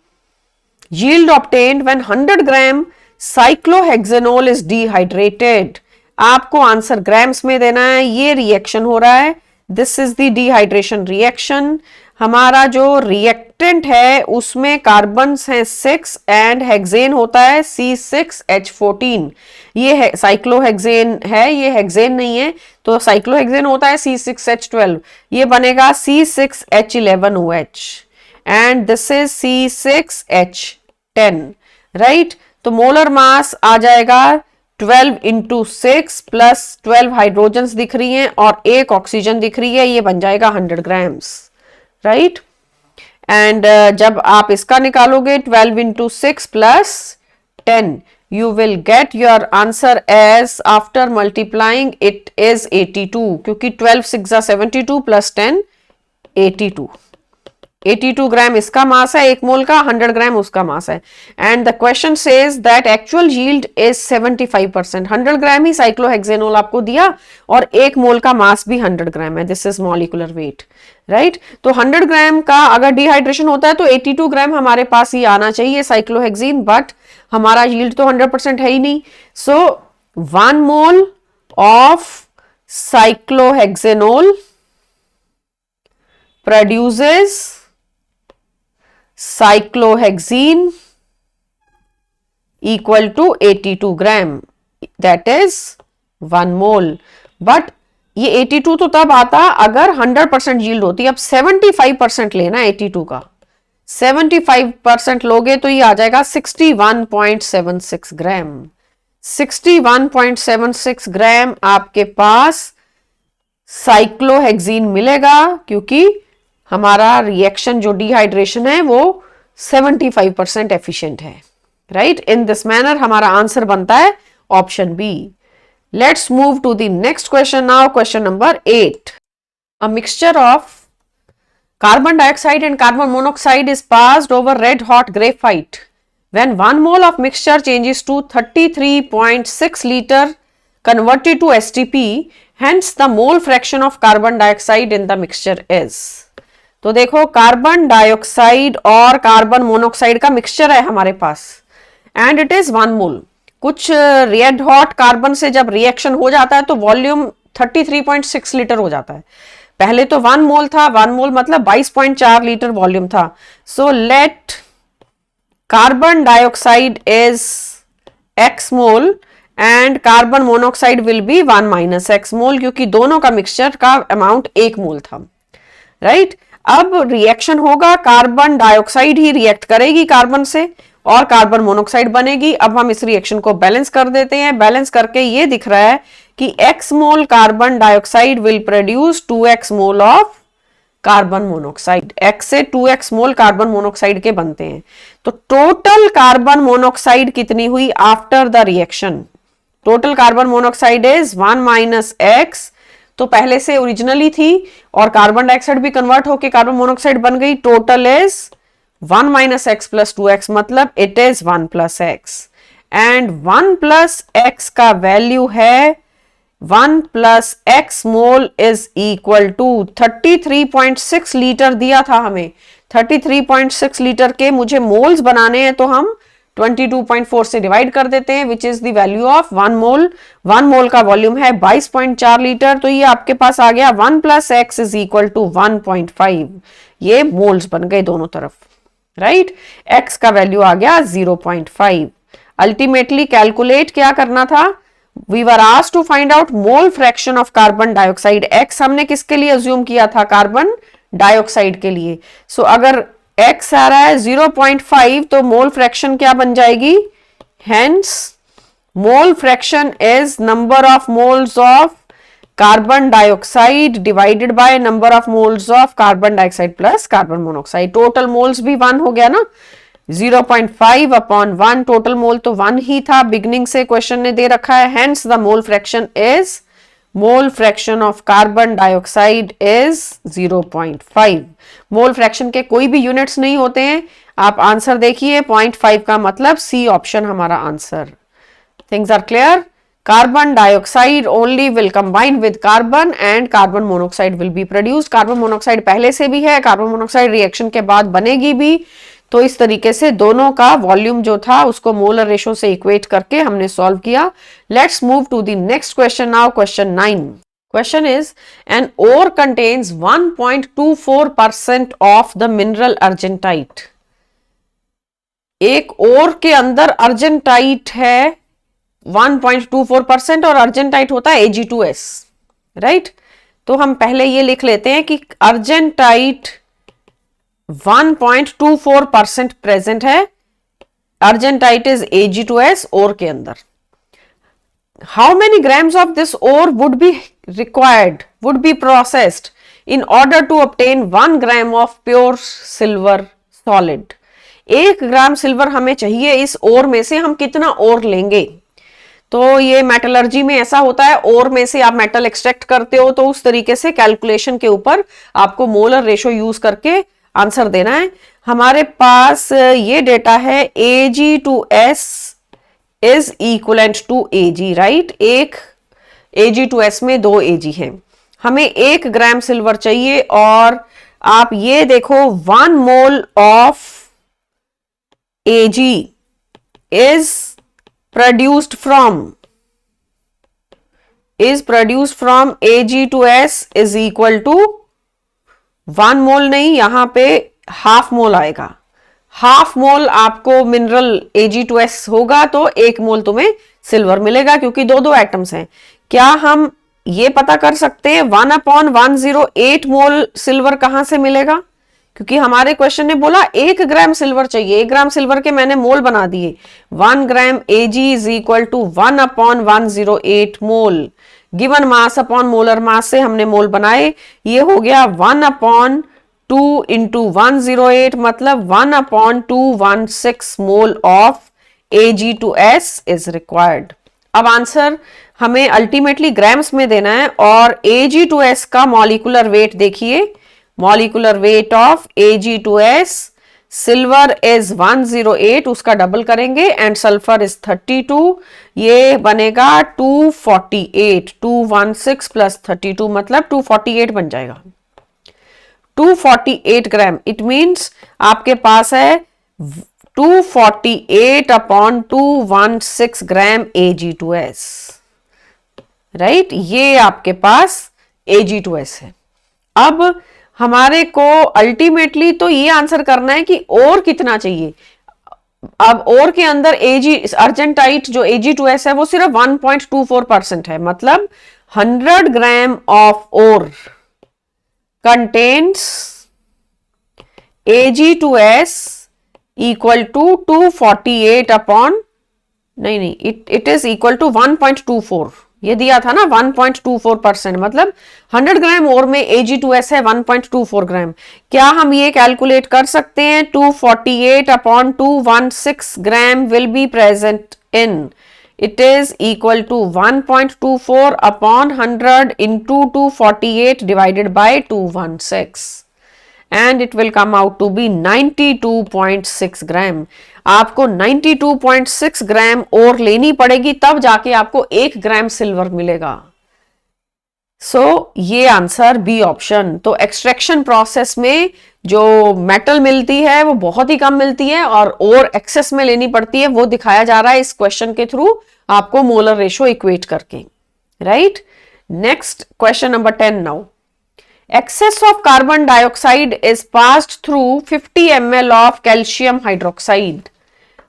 [SPEAKER 1] yield obtained when 100 gram cyclohexanol is dehydrated। आपको answer grams में देना है। ये रिएक्शन हो रहा है, this is the dehydration reaction. हमारा जो रिएक्टेंट है उसमें कार्बन्स हैं 6 एंड हेक्सेन होता है C6H14। ये है साइक्लोहेक्सेन है, ये हेक्सेन नहीं है, तो साइक्लोहेक्सेन होता है C6H12, ये बनेगा C6H11OH and this is C6H10, right। तो मोलर मास आ जाएगा 12 into 6 प्लस 12 हाइड्रोजन्स दिख रही हैं और 1 ऑक्सीजन दिख रही है, ये बन जाएगा 100 ग्राम्स, राइट। एंड जब आप इसका निकालोगे 12 into 6 plus 10, you will get your answer as after multiplying it is 82, क्योंकि 12 6 72 plus 10 82 ग्राम इसका मास है, 1 मोल का, 100 ग्राम उसका मास है। And the question says that actual yield is 75%। 100 gram he cyclohexanol आपको दिया और 1 मोल का मास भी 100 ग्राम है। This is molecular weight, right. तो 100 ग्राम का अगर डिहाइड्रेशन होता है तो 82 ग्राम हमारे पास ही आना चाहिए साइक्लोहेक्सीन, बट हमारा यील्ड तो 100% है ही नहीं। So 1 mole of cyclohexanol produces cyclohexene equal to 82 gram, that is 1 mole। But ये 82 तो तब आता अगर 100% यील्ड होती। अब 75% लेना 82 का, 75% लोगे तो ये आ जाएगा 61.76 ग्राम। 61.76 ग्राम आपके पास साइक्लोहेक्सीन मिलेगा, क्योंकि हमारा रिएक्शन जो डिहाइड्रेशन है वो 75% एफिशिएंट है, राइट। इन दिस मैनर हमारा आंसर बनता है option B. Let's move to the next question now. Question number 8। A mixture of carbon dioxide and carbon monoxide is passed over red hot graphite when 1 mole of mixture changes to 33.6 litre converted to STP, hence the mole fraction of carbon dioxide in the mixture is। तो देखो carbon dioxide और carbon monoxide का mixture है हमारे पास and it is 1 मोल। कुछ red hot carbon से जब reaction हो जाता है तो वॉल्यूम 33.6 लीटर हो जाता है। पहले तो 1 मोल था, 1 मोल मतलब 22.4 लीटर वॉल्यूम था। So let carbon dioxide is x mole and carbon monoxide will B 1 minus x मोल, क्योंकि दोनों का मिक्सचर का अमाउंट 1 मोल था, राइट। अब रिएक्शन होगा, कार्बन डाइऑक्साइड ही रिएक्ट करेगी कार्बन से और कार्बन मोनोऑक्साइड बनेगी। अब हम इस रिएक्शन को बैलेंस कर देते हैं। बैलेंस करके ये दिख रहा है कि x mole carbon dioxide will produce 2x mole of carbon monoxide. x से 2x मोल कार्बन मोनोऑक्साइड के बनते हैं। तो टोटल कार्बन मोनोऑक्साइड कितनी हुई after the reaction? Total carbon monoxide is 1 minus x, तो पहले से ओरिजिनली थी और कार्बन डाइऑक्साइड भी कन्वर्ट होके कार्बन मोनोऑक्साइड बन गई। Total is 1 minus x plus 2x, मतलब it is 1 plus x and 1 plus x का वैल्यू है 1 plus x mole is equal to 33.6 litre दिया था हमें। 33.6 लीटर के मुझे मोल्स बनाने हैं तो हम 22.4 से डिवाइड कर देते हैं, which is the value of 1 mole. 1 mole का वॉल्यूम है 22.4 लीटर, तो ये आपके पास आ गया 1 plus x is equal to 1.5। ये मोल्स बन गए दोनों तरफ, राइट। एक्स का वैल्यू आ गया 0.5। अल्टीमेटली कैलकुलेट क्या करना था? We were asked to find out mole fraction of carbon dioxide. X हमने किसके लिए अज्यूम किया था? कार्बन डाइऑक्साइड के लिए। सो अगर x आ रहा है 0.5 तो मोल फ्रैक्शन क्या बन जाएगी? Hence mole fraction is number of moles of carbon dioxide divided by number of moles of carbon dioxide plus carbon monoxide. Total moles भी 1 हो गया ना, 0.5 अपॉन 1। टोटल मोल तो 1 ही था, बिगनिंग से क्वेश्चन ने दे रखा है। Hence the mole fraction is mole fraction of carbon dioxide is 0.5। Mole fraction के कोई भी यूनिट्स नहीं होते हैं। आप आंसर देखिए, 0.5 का मतलब सी ऑप्शन हमारा answer. Things are clear. Carbon dioxide only will combine with carbon and carbon monoxide will be produced. Carbon monoxide पहले से भी है, कार्बन मोनोऑक्साइड रिएक्शन के बाद बनेगी भी। तो इस तरीके से दोनों का वॉल्यूम जो था उसको मोलर रेशो से इक्वेट करके हमने सॉल्व किया। Let's move to the next question now. Question 9। Question is an ore contains 1.24% of the mineral argentite. एक ओर के अंदर अर्जेंटाइट है 1.24% और अर्जेंटाइट होता है Ag2S, राइट। तो हम पहले ये लिख लेते हैं कि अर्जेंटाइट 1.24% प्रेजेंट है। अर्जेंटाइट इज Ag2S ओर के अंदर। How many grams of this ore would be required, would be processed in order to obtain 1 gram of pure silver solid. 1 gram silver हमें चाहिए, इस ओर में से हम कितना ओर लेंगे? तो ये मेटलर्जी में ऐसा होता है, ओर में से आप मेटल एक्सट्रैक्ट करते हो तो उस तरीके से कैलकुलेशन के ऊपर आपको मोलर रेशो यूज करके आंसर देना है। हमारे पास ये डेटा है Ag/S is equivalent to Ag, right. एक Ag/S में 2 Ag है, हमें 1 ग्राम सिल्वर चाहिए और आप ये देखो 1 mole of Ag is produced from Ag/S is equal to 1 मोल नहीं, यहां पे हाफ मोल आएगा। हाफ मोल आपको मिनरल Ag/S होगा तो 1 मोल तुम्हें सिल्वर मिलेगा, क्योंकि दो एटम्स हैं। क्या हम ये पता कर सकते हैं 1/108 मोल सिल्वर कहां से मिलेगा? क्योंकि हमारे क्वेश्चन ने बोला 1 ग्राम सिल्वर चाहिए, 1 ग्राम सिल्वर के मैंने मोल बना दिए। 1 gram Ag is equal to 1/108 mole. Given mass upon molar mass से हमने मोल बनाए, ये हो गया 1/2 इंटू 108, मतलब 1/216 mole of Ag/S is required. अब आंसर हमें अल्टीमेटली ग्राम्स में देना है और Ag/S का मॉलिक्यूलर वेट देखिए, molecular weight of Ag/S, silver is 108, उसका डबल करेंगे, एंड सल्फर इज 32, ये बनेगा 248, 216 प्लस 32 मतलब 248 बन जाएगा। 248 ग्राम, इट मीन्स आपके पास है 248/216 ग्राम Ag/S, राइट। ये आपके पास Ag/S है। अब हमारे को अल्टीमेटली तो ये आंसर करना है कि और कितना चाहिए। अब और के अंदर अर्जेंटाइट जो Ag/S है वो सिर्फ 1.24% है, मतलब 100 gram of ore contains Ag/S equal to 248 upon it is equal to 1.24, ये दिया था ना 1.24%, मतलब 100 ग्राम और में Ag/S है 1.24 ग्राम। क्या हम ये कैलकुलेट कर सकते हैं? 248/216 gram will be present in, it is equal to 1.24 upon 100 into 248 divided by 216 and it will come out to be 92.6 gram. आपको 92.6 ग्राम और लेनी पड़ेगी, तब जाके आपको 1 ग्राम सिल्वर मिलेगा। ये आंसर बी ऑप्शन। तो एक्सट्रैक्शन प्रोसेस में जो मेटल मिलती है वो बहुत ही कम मिलती है और एक्सेस में लेनी पड़ती है, वो दिखाया जा रहा है इस क्वेश्चन के थ्रू आपको मोलर रेशो इक्वेट करके, right. Next question number 10 now. Excess of carbon dioxide is passed through 50 ml of calcium hydroxide।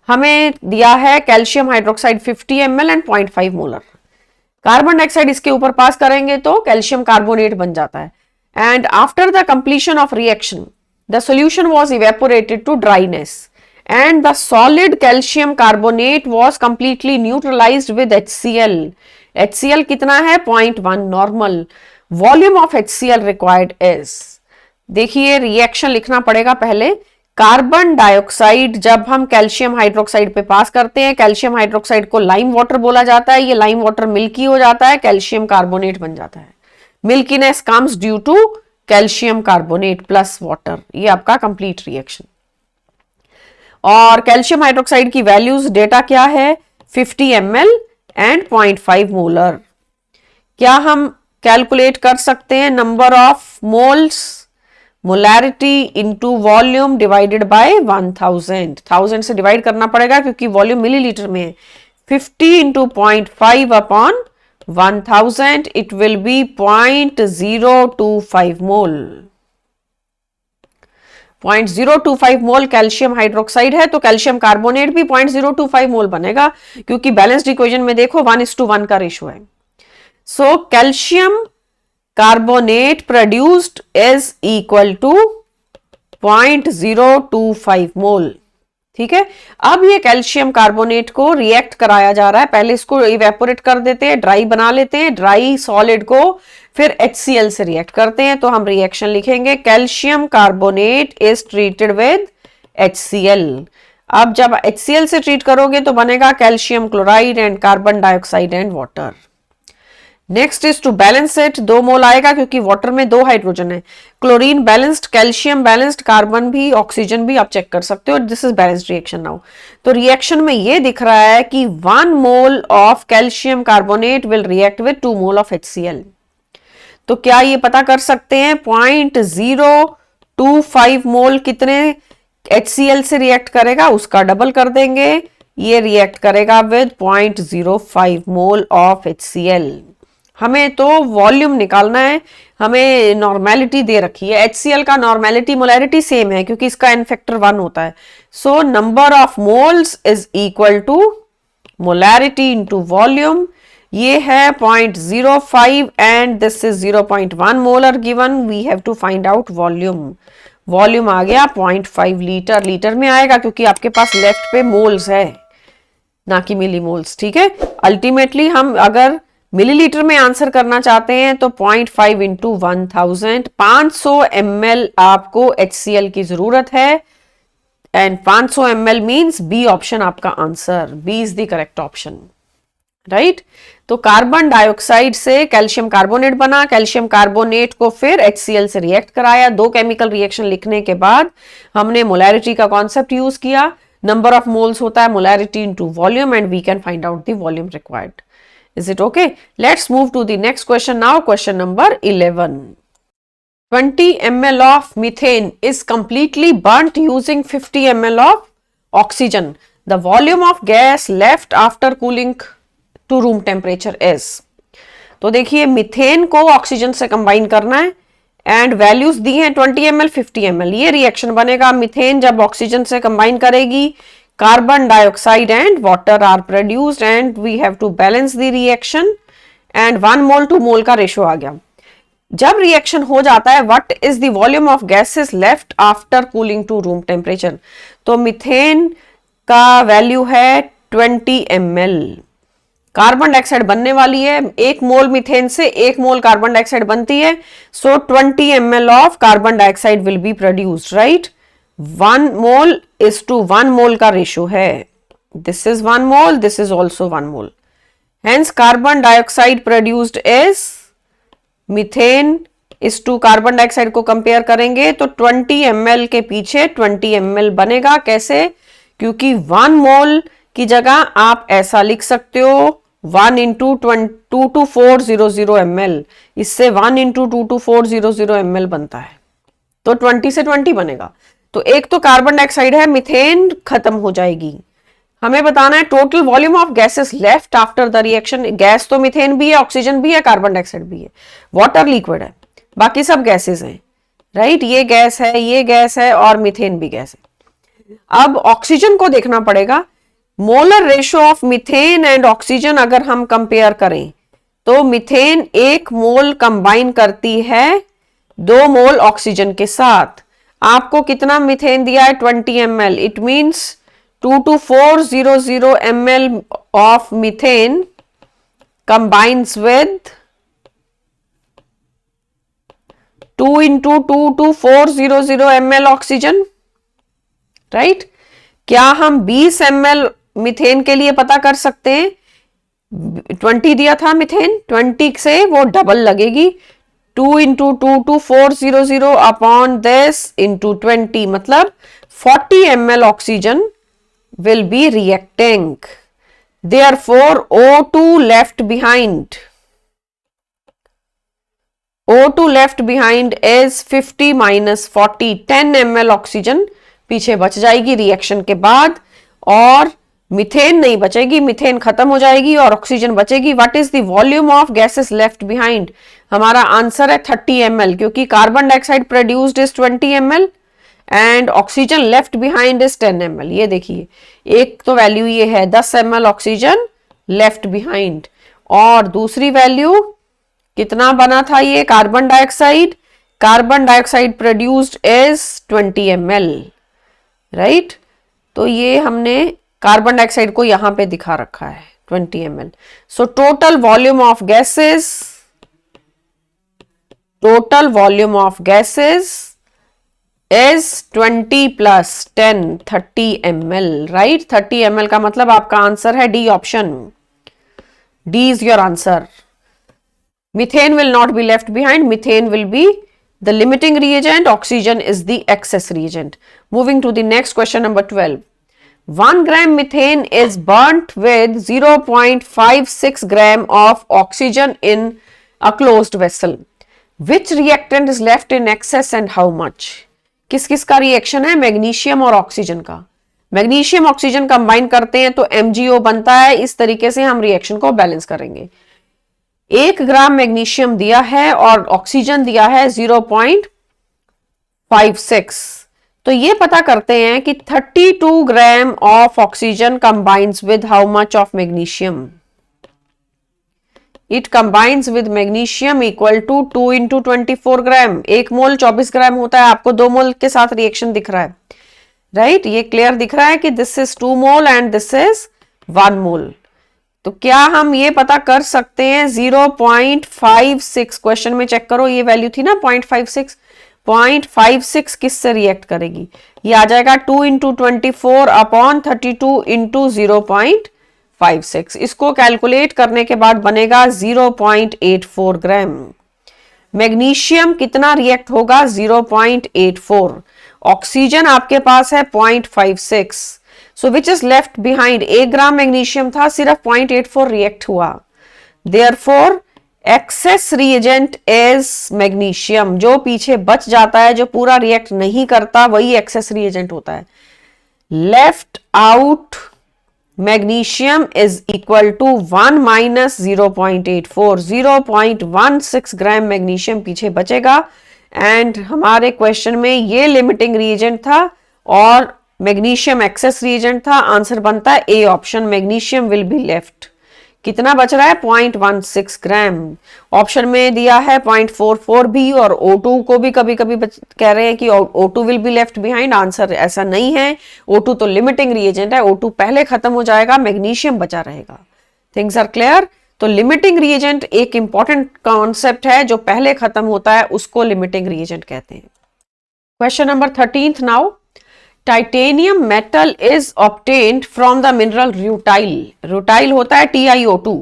[SPEAKER 1] हमें दिया है calcium hydroxide 50 ml and 0.5 molar. Carbon dioxide इसके ऊपर पास करेंगे तो कैल्शियम कार्बोनेट बन जाता है। And after the completion of reaction the solution was evaporated to dryness and the solid calcium carbonate was completely neutralised with HCl। HCl कितना है? 0.1 नॉर्मल। Volume of HCl required is, देखिए रिएक्शन लिखना पड़ेगा पहले। कार्बन डाइऑक्साइड जब हम calcium hydroxide पे पास करते हैं, कैल्शियम हाइड्रोक्साइड को लाइम वाटर बोला जाता है, ये लाइम वाटर मिल्की हो जाता है, कैल्शियम कार्बोनेट बन जाता है। Milkiness comes due to calcium carbonate plus water, ये आपका कंप्लीट रिएक्शन। और कैल्शियम हाइड्रोक्साइड की वैल्यूज डेटा क्या है? 50 ml एंड 0.5 मोलर। क्या हम कैलकुलेट कर सकते हैं? Number of moles, molarity into volume divided by 1000, 1000 से डिवाइड करना पड़ेगा क्योंकि वॉल्यूम मिलीलीटर में है। 50 into 0.5 upon 1000, it will be 0.025 mole. 0.025 mole calcium hydroxide है, तो कैल्शियम कार्बोनेट भी 0.025 मोल बनेगा, क्योंकि बैलेंस्ड इक्वेशन में देखो 1:1 का रेशो है। So calcium carbonate produced is equal to 0.025 मोल, ठीक है। अब ये कैल्शियम कार्बोनेट को रिएक्ट कराया जा रहा है, पहले इसको इवेपोरेट कर देते हैं, ड्राई बना लेते हैं, ड्राई सॉलिड को फिर HCl से रिएक्ट करते हैं। तो हम रिएक्शन लिखेंगे calcium carbonate is treated with HCl। अब जब HCl से ट्रीट करोगे तो बनेगा calcium chloride and carbon dioxide and water. Next is to balance it, 2 mole आएगा क्योंकि वाटर में 2 हाइड्रोजन है। Chlorine balanced, calcium balanced, carbon भी, ऑक्सीजन भी आप चेक कर सकते हो। This is balanced reaction now. तो रिएक्शन में ये दिख रहा है कि 1 mole of calcium carbonate will react with 2 mole of HCl। तो क्या ये पता कर सकते हैं 0.025 मोल कितने HCl से रिएक्ट करेगा? उसका डबल कर देंगे, ये रिएक्ट करेगा विद 0.05 मोल ऑफ HCl। हमें तो वॉल्यूम निकालना है, हमें नॉर्मेलिटी दे रखी है। HCl का नॉर्मेलिटी मोलैरिटी सेम है क्योंकि इसका n फैक्टर 1 होता है। So number of moles is equal to molarity into volume. ये है 0.05 and this is 0.1 molar given. We have to find out volume. Volume आ गया 0.5 लीटर। लीटर में आएगा क्योंकि आपके पास लेफ्ट पे मोल्स है ना कि मिलीमोल्स, ठीक है। अल्टीमेटली हम अगर मिलीलीटर में आंसर करना चाहते हैं तो 0.5 इंटू 1000, 500 ml आपको HCl की जरूरत है and 500 ml means B option आपका answer. B is the correct option, right. तो कार्बन डाइऑक्साइड से कैल्शियम कार्बोनेट बना, कैल्शियम कार्बोनेट को फिर HCl से रिएक्ट कराया। 2 केमिकल रिएक्शन लिखने के बाद हमने मोलैरिटी का कॉन्सेप्ट यूज किया। नंबर ऑफ मोल्स होता है molarity into volume and we can find out the volume required. Is it okay? Let's move to the next question now. Question number 11. 20 ml of methane is completely burnt using 50 ml of oxygen. The volume of gas left after cooling to room temperature is. तो देखिए methane को oxygen से combine करना है and values दी हैं 20 ml 50 ml। ये reaction बनेगा methane जब ऑक्सीजन से कंबाइन करेगी, carbon dioxide and water are produced and we have to balance the reaction and 1 mole to mole का रेशो आ गया। जब रिएक्शन हो जाता है what is the volume of gases left after cooling to room temperature? तो methane का value है 20 ml। Carbon dioxide बनने वाली है, 1 मोल मीथेन से 1 मोल कार्बन डाइऑक्साइड बनती है। So 20 ml of carbon dioxide will be produced, right. 1 mole is to 1 mole का रेशो है। This is 1 mole, this is also 1 mole. Hence carbon dioxide produced is methane is to carbon dioxide को compare करेंगे तो 20 ml के पीछे 20 ml बनेगा। कैसे? क्योंकि 1 मोल की जगह आप ऐसा लिख सकते हो 1 इंटू 22400 ml। इससे 1 इंटू 22400 ml बनता है तो 20 से 20 बनेगा। तो एक तो कार्बन डाइऑक्साइड है, मीथेन खत्म हो जाएगी। हमें बताना है total volume of gases left after the reaction. Gas तो मीथेन भी है, ऑक्सीजन भी है, कार्बन डाइऑक्साइड भी है, वाटर लिक्विड है, बाकी सब गैसेस हैं, राइट। ये गैस है, ये गैस है और मीथेन भी गैस है। अब ऑक्सीजन को देखना पड़ेगा। Molar ratio of methane and oxygen अगर हम कंपेयर करें तो मीथेन 1 मोल कंबाइन करती है 2 मोल ऑक्सीजन के साथ। आपको कितना मीथेन दिया है? 20 ml। It means 22400 ml of methane combines with 2 into 22400 ml oxygen, right. क्या हम 20 ml मीथेन के लिए पता कर सकते हैं? 20 दिया था मीथेन, 20 से वो डबल लगेगी। 2 into 22400 अपॉन दिस into 20 मतलब 40 ml oxygen will be reacting. Therefore, O2 left behind. O2 left behind is 50 minus 40, 10 ml oxygen पीछे बच जाएगी रिएक्शन के बाद और मीथेन नहीं बचेगी, मीथेन खत्म हो जाएगी और ऑक्सीजन बचेगी। What is the volume of gases left behind? हमारा आंसर है 30 ml क्योंकि carbon dioxide produced is 20 ml and oxygen left behind is 10 ml। ये देखिए एक तो वैल्यू ये है 10 ml ऑक्सीजन लेफ्ट बिहाइंड और दूसरी वैल्यू कितना बना था ये carbon dioxide produced is 20 ml, right. तो ये हमने कार्बन डाइऑक्साइड को यहां पे दिखा रखा है 20 ml। So total volume of gases is 20 plus 10 30 ml, right? 30 ml का मतलब आपका आंसर है D option. D is your answer. Methane will not be left behind. Methane will be the limiting reagent. Oxygen is the excess reagent. Moving to the next question, number 12. 1 gram methane is burnt with 0.56 gram of oxygen in a closed vessel. Which reactant is left in excess and how much? किस किस का reaction है? Magnesium और oxygen का. Magnesium oxygen combine करते हैं तो MgO बनता है. इस तरीके से हम रिएक्शन को बैलेंस करेंगे. 1 ग्राम मैग्नीशियम दिया है और ऑक्सीजन दिया है 0.56. तो ये पता करते हैं कि 32 gram of oxygen combines with how much of magnesium. It combines with magnesium equal to 2 into 24 gram. 1 mole 24 gram होता है. आपको 2 मोल के साथ रिएक्शन दिख रहा है, राइट? ये क्लियर दिख रहा है कि this is 2 mole and this is 1 mole. तो क्या हम ये पता कर सकते हैं 0.56? क्वेश्चन में चेक करो, ये वैल्यू थी ना 0.56 किससे रिएक्ट करेगी? ये आ जाएगा 2 इंटू 24 अपॉन 32 इंटू 0.56. इसको कैलकुलेट करने के बाद बनेगा 0.84 ग्राम. मैग्नीशियम कितना रिएक्ट होगा? 0.84. ऑक्सीजन आपके पास है 0.56. So which is left behind? 1 gram magnesium था, सिर्फ 0.84 रिएक्ट हुआ. Therefore excess reagent is magnesium. जो पीछे बच जाता है, जो पूरा रिएक्ट नहीं करता, वही एक्सेस रिएजेंट होता है. Left out magnesium is equal to 1 minus 0.84. 0.16 gram magnesium पीछे बचेगा. एंड हमारे क्वेश्चन में ये लिमिटिंग रिएजेंट था और मैग्नीशियम एक्सेस रिएजेंट था. आंसर बनता है A option. Magnesium will be left. कितना बच रहा है? 0.16 ग्राम. ऑप्शन में दिया है 0.44 भी, और O2 को भी कभी कभी कह रहे हैं कि O2 will be left behind. Answer ऐसा नहीं है. O2 तो लिमिटिंग रिएजेंट है. O2 पहले खत्म हो जाएगा, मैग्नीशियम बचा रहेगा. Things are clear? तो लिमिटिंग रिएजेंट एक इंपॉर्टेंट कॉन्सेप्ट है. जो पहले खत्म होता है उसको लिमिटिंग रिएजेंट कहते हैं. Question number 13 now. Titanium metal is obtained from the mineral rutile. Rutile होता है TiO2.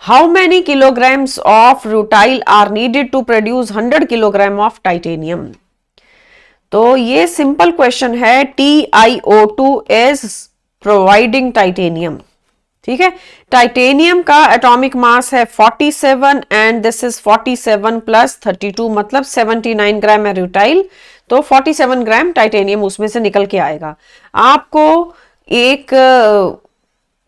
[SPEAKER 1] How many kilograms of rutile are needed to produce 100 kilogram of titanium? तो ये सिंपल क्वेश्चन है. TiO2 is providing titanium. ठीक है. Titanium का atomic mass है 47 and this is 47 plus 32 मतलब 79 ग्राम है रूटाइल. तो 47 ग्राम टाइटेनियम उसमें से निकल के आएगा. आपको एक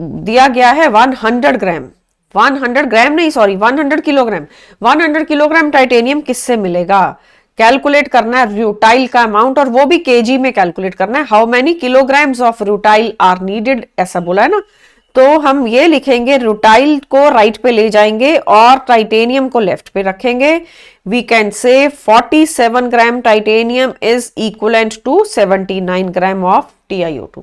[SPEAKER 1] दिया गया है 100 ग्राम. 100 ग्राम नहीं, सॉरी 100 किलोग्राम. 100 किलोग्राम टाइटेनियम किससे मिलेगा? कैलकुलेट करना है रूटाइल का अमाउंट, और वो भी केजी में कैलकुलेट करना है. How many kilograms of rutile are needed, ऐसा बोला है ना. तो हम ये लिखेंगे, रूटाइल को राइट पे ले जाएंगे और टाइटेनियम को लेफ्ट पे रखेंगे. We can say 47 gram titanium is equivalent to 79 gram of TiO2.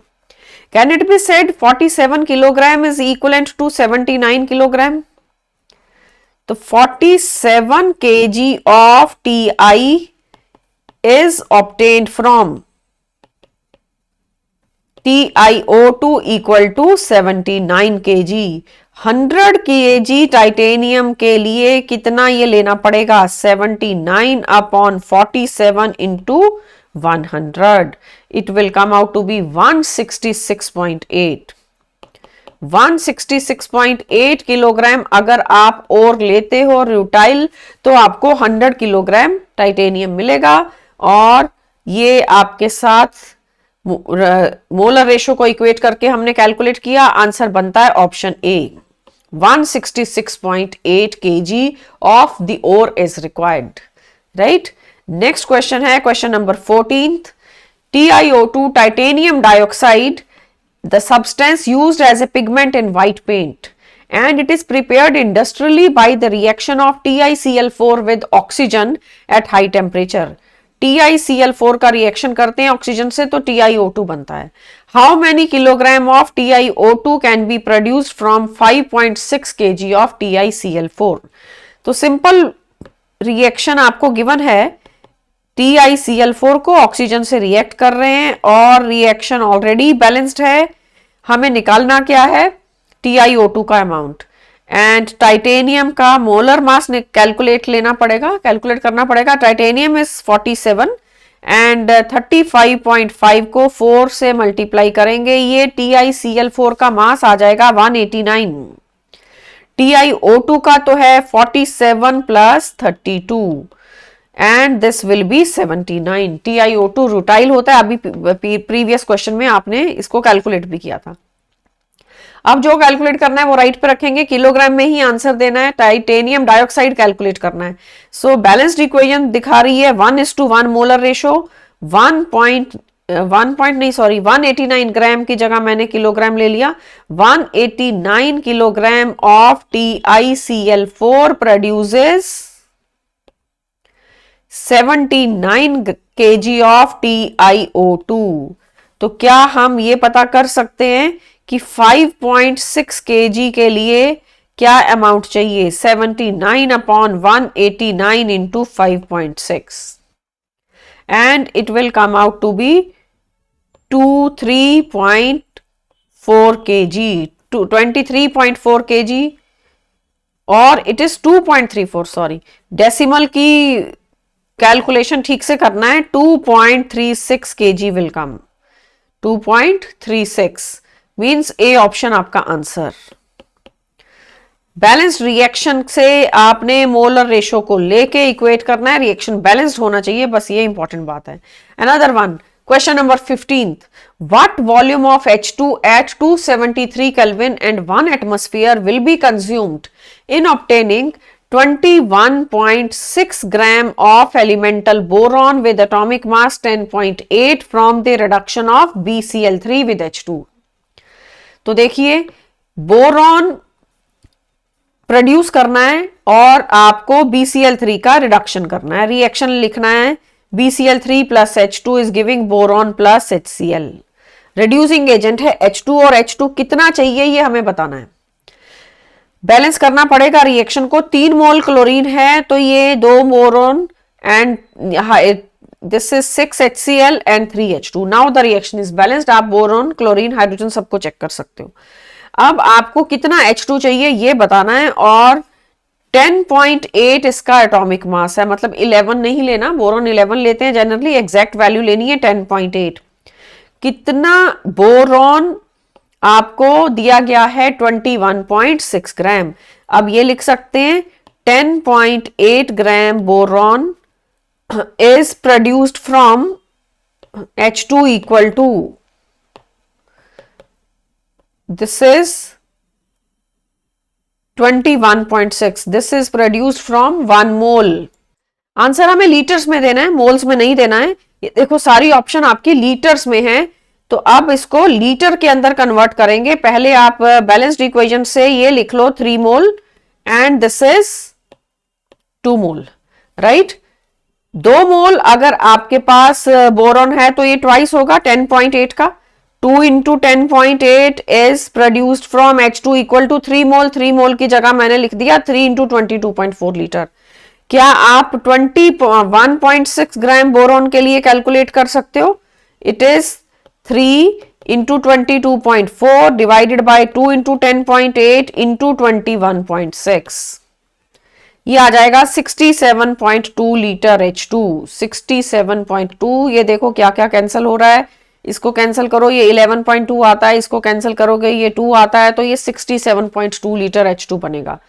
[SPEAKER 1] Can it be said 47 kilogram is equivalent to 79 kilogram? तो 47 kg ऑफ Ti is obtained from TiO2 equal to 79 kg. 100 kg titanium के लिए कितना ये लेना पड़ेगा? 79 upon 47 into 100. It will come out to be 166.8. 166.8 kilogram अगर आप और लेते हो रूटाइल तो आपको 100 किलोग्राम टाइटेनियम मिलेगा. और ये आपके साथ मोलर रेशो को इक्वेट करके हमने कैलकुलेट किया. आंसर बनता है option A. 166.8 kg of the ore is required. Right. Next question है question number 14. TiO2 titanium dioxide, the substance used as a pigment in white paint, and it is prepared industrially by the reaction of TiCl4 with oxygen at high temperature. TiCl4 का reaction करते हैं oxygen से तो TiO2 बनता है. How many kilogram of TiO2 can be produced from 5.6 kg of TiCl4? तो simple reaction आपको given है. TiCl4 को ऑक्सीजन से रिएक्ट कर रहे हैं और रिएक्शन ऑलरेडी बैलेंस्ड है। हमें निकालना क्या है, TiO2 का अमाउंट एंड टाइटेनियम का मोलर मास कैलकुलेट करना पड़ेगा। टाइटेनियम इज 47 एंड 35.5 को 4 से मल्टीप्लाई करेंगे, ये TiCl4 का मास आ जाएगा 189। TiO2 का तो है 47 plus 32 and this will B 79। TiO2 rutile होता है, अभी प्रीवियस क्वेश्चन में आपने इसको कैलकुलेट भी किया था। अब जो कैलकुलेट करना है वो राइट पे रखेंगे, किलोग्राम में ही आंसर देना है। टाइटेनियम डाइऑक्साइड कैलकुलेट करना है। सो बैलेंस्ड इक्वेशन दिखा रही है 1:1 मोलर रेशो। 189 ग्राम की जगह मैंने किलोग्राम ले लिया। 189 kilogram of TiCl4 produces 79 kg of TiO2। तो क्या हम ये पता कर सकते हैं कि 5.6 kg के लिए क्या अमाउंट चाहिए, 79 upon 189 into 5.6 and it will come out to be 23.4 kg, 23.4 kg और इट इज 2.34, सॉरी डेसिमल की कैलकुलेशन ठीक से करना है। 2.36 kg will come, 2.36 means A option आपका आंसर। बैलेंस्ड रिएक्शन से आपने मोलर रेशो को लेके इक्वेट करना है, रिएक्शन बैलेंस्ड होना चाहिए, बस ये इंपॉर्टेंट बात है। Another one, question number 15, what volume of H2 at 273 Kelvin and 1 atmosphere will be consumed in obtaining 21.6 gram of elemental boron with atomic mass 10.8 from the reduction of BCl3 with H2। तो देखिए, boron produce करना है और आपको BCl3 का reduction करना है, reaction लिखना है। BCl3 plus H2 is giving boron plus HCl। Reducing agent है H2 और H2 कितना चाहिए ये हमें बताना है। बैलेंस करना पड़ेगा रिएक्शन को। 3 मोल क्लोरीन है तो ये 2 boron and this is 6 HCl and 3 H2। Now the reaction is balanced. आप बोरॉन, क्लोरीन, हाइड्रोजन सबको चेक कर सकते हो। अब आपको कितना H2 चाहिए ये बताना है और 10.8 इसका एटॉमिक मास है, मतलब 11 नहीं लेना, बोरॉन 11 लेते हैं जनरली, एग्जैक्ट वैल्यू लेनी है 10.8। कितना बोरॉन आपको दिया गया है 21.6 ग्राम। अब ये लिख सकते हैं 10.8 ग्राम boron is produced from H2 equal to, this is 21.6, this is produced from 1 mole। Answer हमें लीटर्स में देना है, मोल्स में नहीं देना है। ये देखो सारी ऑप्शन आपकी लीटर्स में है, तो अब इसको लीटर के अंदर कन्वर्ट करेंगे। पहले आप बैलेंस्ड इक्वेशन से ये लिख लो 3 mole and this is 2 mole, right. 2 मोल अगर आपके पास बोरॉन है तो ये ट्वाइस होगा 10.8 का। 2 into 10.8 is produced from H2 equal to 3 mole. 3 mole की जगह मैंने लिख दिया 3 इंटू 22.4 लीटर। क्या आप 21.6 ग्राम बोरॉन के लिए कैलकुलेट कर सकते हो? It is 3 into 22.4 divided by 2 into 10.8 into 21.6, ये आ जाएगा 67.2 लीटर H2। 67.2, ये देखो क्या क्या कैंसिल हो रहा है, इसको कैंसिल करो, ये 11.2 आता है, इसको कैंसिल करोगे ये 2 आता है, तो ये 67.2 लीटर H2 बनेगा,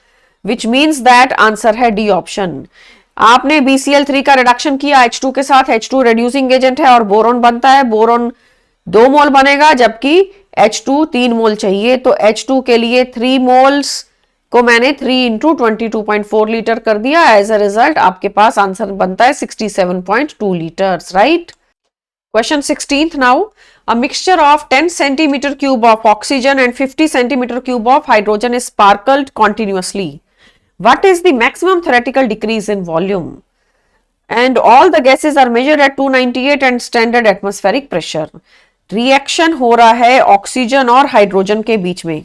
[SPEAKER 1] विच मीन्स दैट आंसर है डी ऑप्शन। आपने BCl3 का रिडक्शन किया H2 के साथ, H2 रिड्यूसिंग एजेंट है और बोरॉन बनता है, बोरॉन 2 मोल बनेगा जबकि H2 3 मोल चाहिए, तो H2 के लिए 3 मोल्स को मैंने 3 इंटू 22.4 लीटर कर दिया। एज अ रिजल्ट आपके पास आंसर बनता है 67.2 litres, right. Question 16 now, a mixture of 10 centimetre cube of oxygen and 50 centimetre cube of hydrogen is sparkled continuously. What is the maximum theoretical decrease in volume? And all the gases are measured at 298 and standard atmospheric pressure. Reaction हो रहा है oxygen और hydrogen के बीच में।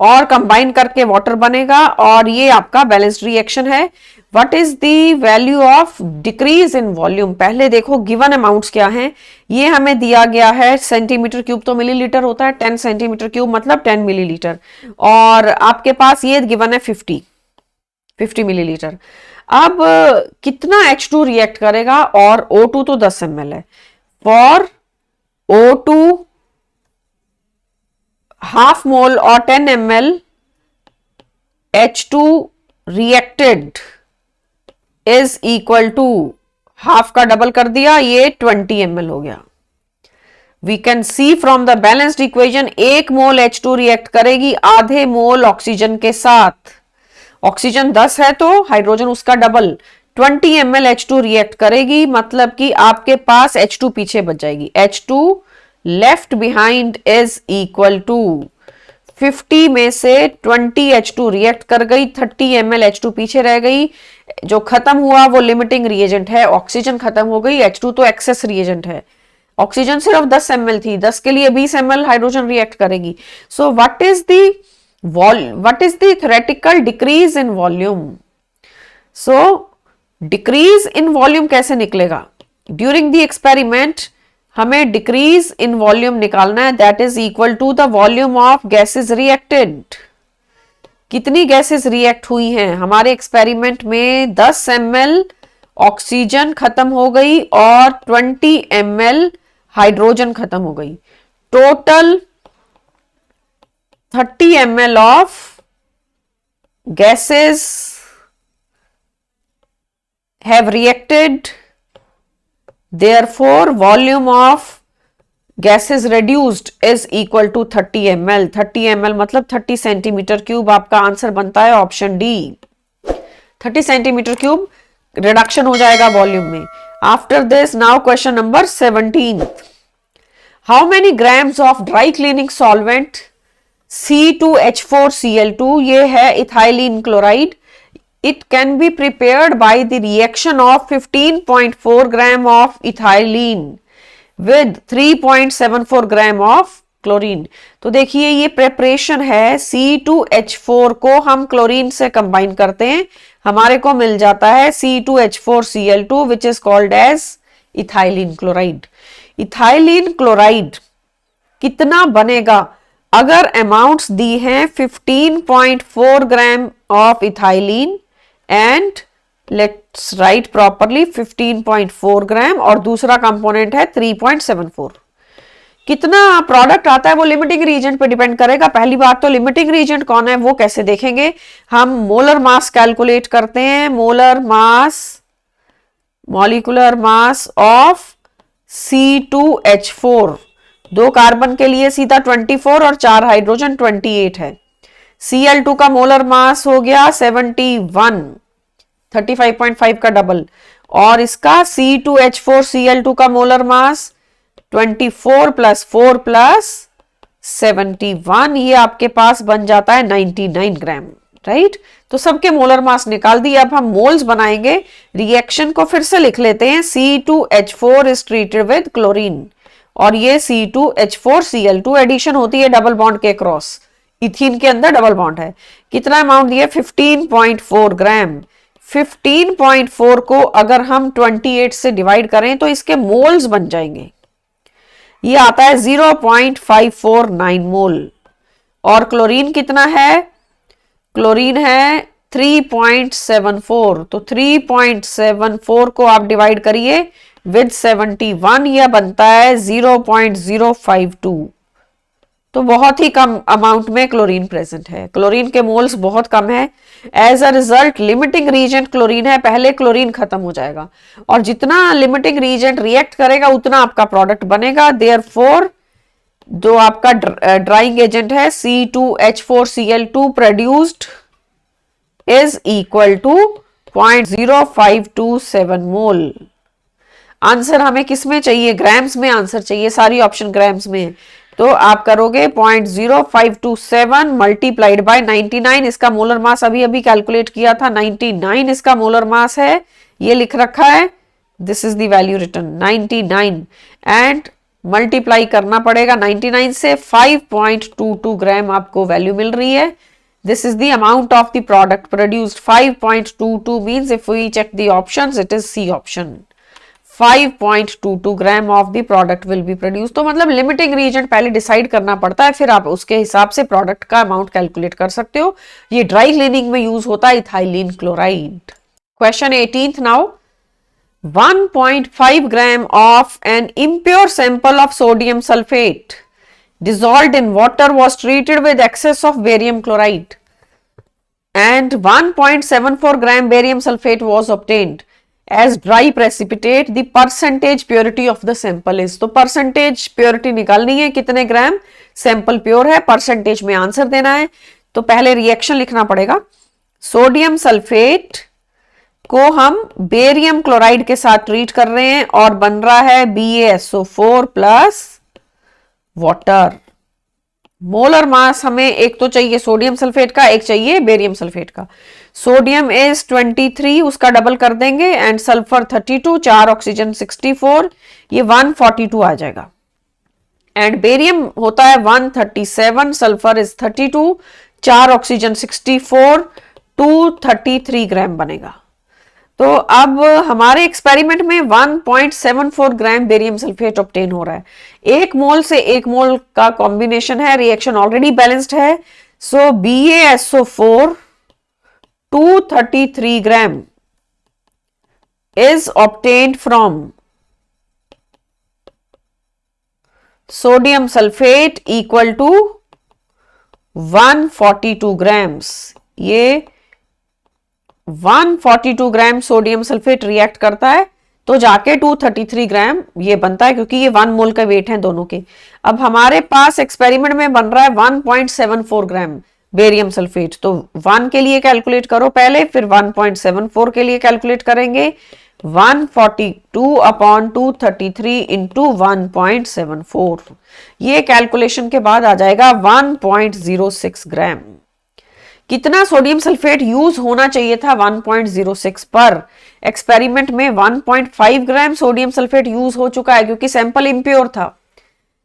[SPEAKER 1] और combine करके water बनेगा और ये आपका बैलेंस्ड रिएक्शन है। What is the value of decrease in volume? पहले देखो गिवन अमाउंट्स क्या हैं। ये हमें दिया गया है सेंटीमीटर क्यूब, तो मिलीलीटर होता है, 10 सेंटीमीटर क्यूब मतलब 10 मिलीलीटर, और आपके पास ये गिवन है 50 मिलीलीटर। अब कितना H2 रिएक्ट करेगा, और O2 तो 10 ml है। फॉर O2 हाफ मोल और 10 ml H2 reacted is equal to, half का डबल कर दिया, ये 20 ml हो गया। We can see from the balanced equation 1 mole H2 react करेगी आधे मोल ऑक्सीजन के साथ। ऑक्सीजन 10 है तो हाइड्रोजन उसका डबल, 20 ml H2 रिएक्ट करेगी, मतलब कि आपके पास H2 पीछे बच जाएगी। H2 left behind is equal to 50 में से 20 H2 रिएक्ट कर गई, 30 ml H2 पीछे रह गई। जो खत्म हुआ वो लिमिटिंग रिएजेंट है, ऑक्सीजन खत्म हो गई, H2 तो एक्सेस रिएजेंट है। ऑक्सीजन सिर्फ 10 ml थी, 10 के लिए 20 ml हाइड्रोजन रिएक्ट करेगी। So what is the theoretical decrease in volume? So decrease in volume कैसे निकलेगा? ड्यूरिंग द एक्सपेरिमेंट हमें डिक्रीज इन वॉल्यूम निकालना है, that is equal to the volume of gases reacted. कितनी गैसेस रिएक्ट हुई हैं हमारे एक्सपेरिमेंट में? 10 ml ऑक्सीजन खत्म हो गई और 20 ml हाइड्रोजन खत्म हो गई। Total 30 ml of gases have reacted, therefore volume of gases reduced is equal to 30 ml। 30 ml मतलब 30 सेंटीमीटर क्यूब। आपका आंसर बनता है option D, 30 centimetre cube reduction हो जाएगा वॉल्यूम में। After this now question number 17, how many grams of dry cleaning solvent C2H4Cl2, ये है ethylene chloride, it can be prepared by the reaction of 15.4 gram of ethylene with 3.74 gram of chlorine. तो देखिए ये preparation है, C2H4 को हम chlorine से combine करते हैं, हमारे को मिल जाता है C2H4Cl2 which is called as ethylene chloride. Ethylene chloride कितना बनेगा? अगर अमाउंट्स दी हैं 15.4 gram of ethylene and let's write properly 15.4 ग्राम, और दूसरा कंपोनेंट है 3.74। कितना प्रोडक्ट आता है वो लिमिटिंग रीजेंट पे डिपेंड करेगा। पहली बात तो लिमिटिंग रीजेंट कौन है वो कैसे देखेंगे? हम मोलर मास कैलकुलेट करते हैं, molar mass, molecular mass of C2H4, 2 carbon के लिए सीधा 24 और 4 हाइड्रोजन 28 है। Cl2 का मोलर मास हो गया 71, 35.5 का डबल, और इसका C2H4Cl2 का मोलर मास 24 + 4 + 71, ये आपके पास बन जाता है 99 ग्राम, राइट। तो सबके मोलर मास निकाल दिए। अब हम मोल्स बनाएंगे। रिएक्शन को फिर से लिख लेते हैं, C2H4 is treated with chlorine, और ये C2H4Cl2 एडिशन होती है डबल बॉन्ड के क्रॉस, इथीन के अंदर डबल बॉन्ड है। कितना अमाउंट दिया? 15.4 ग्राम। 15.4 को अगर हम 28 से डिवाइड करें तो इसके मोल्स बन जाएंगे, ये आता है 0.549 मोल। और क्लोरीन कितना है? क्लोरीन है 3.74, तो 3.74 को आप डिवाइड करिए विद 71, यह बनता है 0.052। तो बहुत ही कम अमाउंट में क्लोरीन प्रेजेंट है, क्लोरीन के मोल्स बहुत कम है। As a result limiting reagent chlorine है, पहले क्लोरीन खत्म हो जाएगा, और जितना लिमिटिंग रीजेंट रिएक्ट करेगा उतना आपका प्रोडक्ट बनेगा। देयरफॉर जो आपका ड्राइंग एजेंट है C2H4Cl2 produced is equal to 0.0527 mole. Answer हमें किस में चाहिए? ग्राम्स में आंसर चाहिए, सारी ऑप्शन ग्राम्स में। तो आप करोगे 0.0527 मल्टीप्लाइड बाय 99, इसका मोलर मास अभी अभी कैलकुलेट किया था, 99 इसका मोलर मास है, ये लिख रखा है, this is the value written 99, and multiply करना पड़ेगा 99 से, 5.22 ग्राम आपको वैल्यू मिल रही है. This is the amount of the product produced. 5.22 means if we check the options it is C option. 5.22 gram of the product will be produce. तो मतलब limiting reagent पहले डिसाइड करना पड़ता है, फिर आप उसके हिसाब से प्रोडक्ट का अमाउंट कैलकुलेट कर सकते हो. ये ड्राई क्लीनिंग में यूज होता है ethylene chloride. Question 18th now. 1.5 gram of an impure sample of sodium sulfate dissolved in water was treated with excess of barium chloride and 1.74 gram barium sulfate was obtained as dry precipitate. The percentage purity of the sample is. तो percentage purity निकालनी है, कितने gram sample pure है, percentage में answer देना है. तो पहले रिएक्शन लिखना पड़ेगा. सोडियम सल्फेट को हम बेरियम क्लोराइड के साथ ट्रीट कर रहे हैं और बन रहा है BaSO4 plus water. Molar mass हमें एक तो चाहिए सोडियम सल्फेट का, एक चाहिए बेरियम सल्फेट का. सोडियम इज 23, उसका डबल कर देंगे, एंड सल्फर 32, 4 ऑक्सीजन 64, ये 142 आ जाएगा. एंड बेरियम होता है 137, सल्फर इज 32, 4 ऑक्सीजन 64, 233 ग्राम बनेगा. तो अब हमारे एक्सपेरिमेंट में 1.74 ग्राम बेरियम सल्फेट ऑब्टेन हो रहा है. एक मोल से एक मोल का कॉम्बिनेशन है, रिएक्शन ऑलरेडी बैलेंस्ड है. सो BaSO4 233 gram is obtained from sodium sulfate equal to 142 grams. ये 142 ग्राम सोडियम सल्फेट रिएक्ट करता है तो जाके 233 ग्राम ये बनता है, क्योंकि ये 1 मोल का वेट है दोनों के. अब हमारे पास एक्सपेरिमेंट में बन रहा है 1.74 ग्राम बेरियम सल्फेट. तो 1 के लिए कैलकुलेट करो पहले, फिर 1.74 के लिए कैलकुलेट करेंगे. 142 अपॉन 233 इंटू 1.74, ये कैलकुलेशन के बाद आ जाएगा 1.06 ग्राम. कितना सोडियम सल्फेट यूज होना चाहिए था 1.06 पर. एक्सपेरिमेंट में 1.5 ग्राम सोडियम सल्फेट यूज हो चुका है क्योंकि सैंपल इम्प्योर था.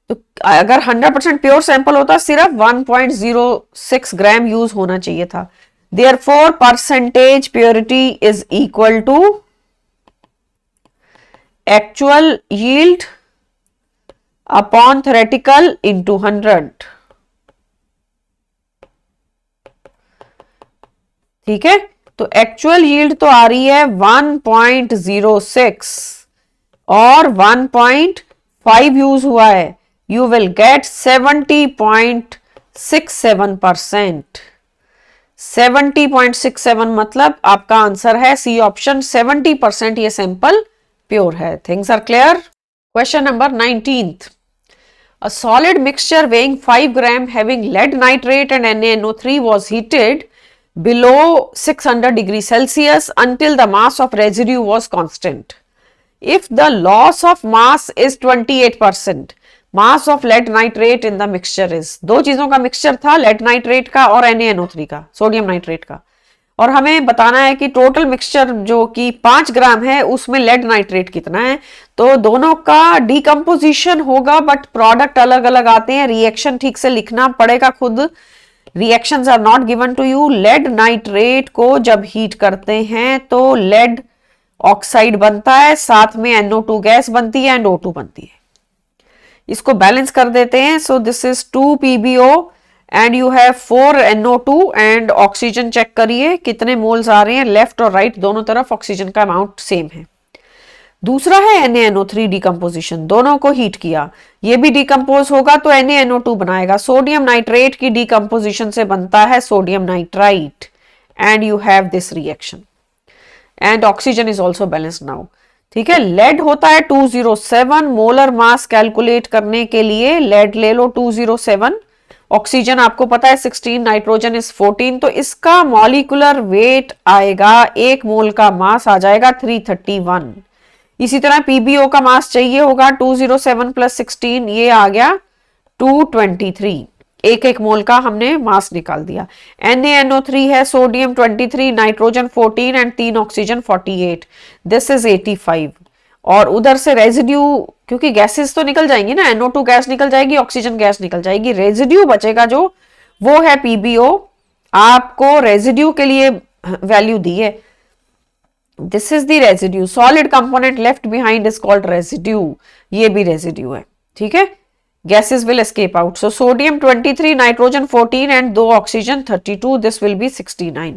[SPEAKER 1] तो अगर 100% प्योर सैंपल होता सिर्फ 1.06 ग्राम यूज होना चाहिए था. Therefore percentage purity is equal to actual yield upon theoretical into 100. ठीक है, तो एक्चुअल यील्ड तो आ रही है 1.06 और 1.5 यूज हुआ है. You will gate 70.67%. 70.67 मतलब आपका आंसर है सी ऑप्शन. 70% ये सैंपल प्योर है. Things are clear. Question number 19th. A solid mixture weighing 5 gram having lead nitrate and NaNO3 was heated below 600 degrees Celsius until the mass of residue was constant. If the loss of mass is 28%, mass of lead nitrate in the mixture is. दो चीजों का mixture था, lead nitrate का और NaNO3 का, sodium nitrate का. और हमें बताना है कि टोटल मिक्सचर जो कि 5 ग्राम है उसमें लेड नाइट्रेट कितना है. तो दोनों का डिकम्पोजिशन होगा बट प्रोडक्ट अलग अलग आते हैं. रिएक्शन ठीक से लिखना पड़ेगा खुद. Reactions are not given to you. Lead nitrate को जब हीट करते हैं तो लेड ऑक्साइड बनता है, साथ में NO2 गैस बनती है एंड O2 बनती है. इसको बैलेंस कर देते हैं. So this is 2 PbO and you have 4 NO2 and oxygen check करिए कितने मोल्स आ रहे हैं. लेफ्ट और राइट दोनों तरफ ऑक्सीजन का अमाउंट सेम है. दूसरा है NaNO3 डिकम्पोजिशन. दोनों को हीट किया, ये भी डिकम्पोज होगा तो NaNO2 बनाएगा. सोडियम नाइट्रेट की डिकम्पोजिशन से बनता है sodium nitrite and you have this reaction and oxygen is also balanced now. ठीक है, लेड होता है 207. मोलर मास कैलकुलेट करने के लिए लेड ले लो 207. ऑक्सीजन आपको पता है 16, नाइट्रोजन इज 14. तो इसका मॉलिक्यूलर वेट आएगा, एक मोल का मास आ जाएगा 331. इसी तरह PbO का मास चाहिए होगा 207 प्लस 16, ये आ गया 223. एक एक मोल का हमने मास निकाल दिया. NaNO3 है sodium 23, nitrogen 14 and 3 oxygen 48. This is 85. और उधर से रेजिड्यू, क्योंकि गैसेस तो निकल जाएंगी ना, NO2 गैस निकल जाएगी, ऑक्सीजन गैस निकल जाएगी, रेजिड्यू बचेगा जो, वो है PbO। आपको रेजिड्यू के लिए वैल्यू दी है, this is the residue, solid component left behind is called residue, ये भी रेजिड्यू है, ठीक है। Gases will escape out, so sodium 23, nitrogen 14 and 2 oxygen 32, this will be 69।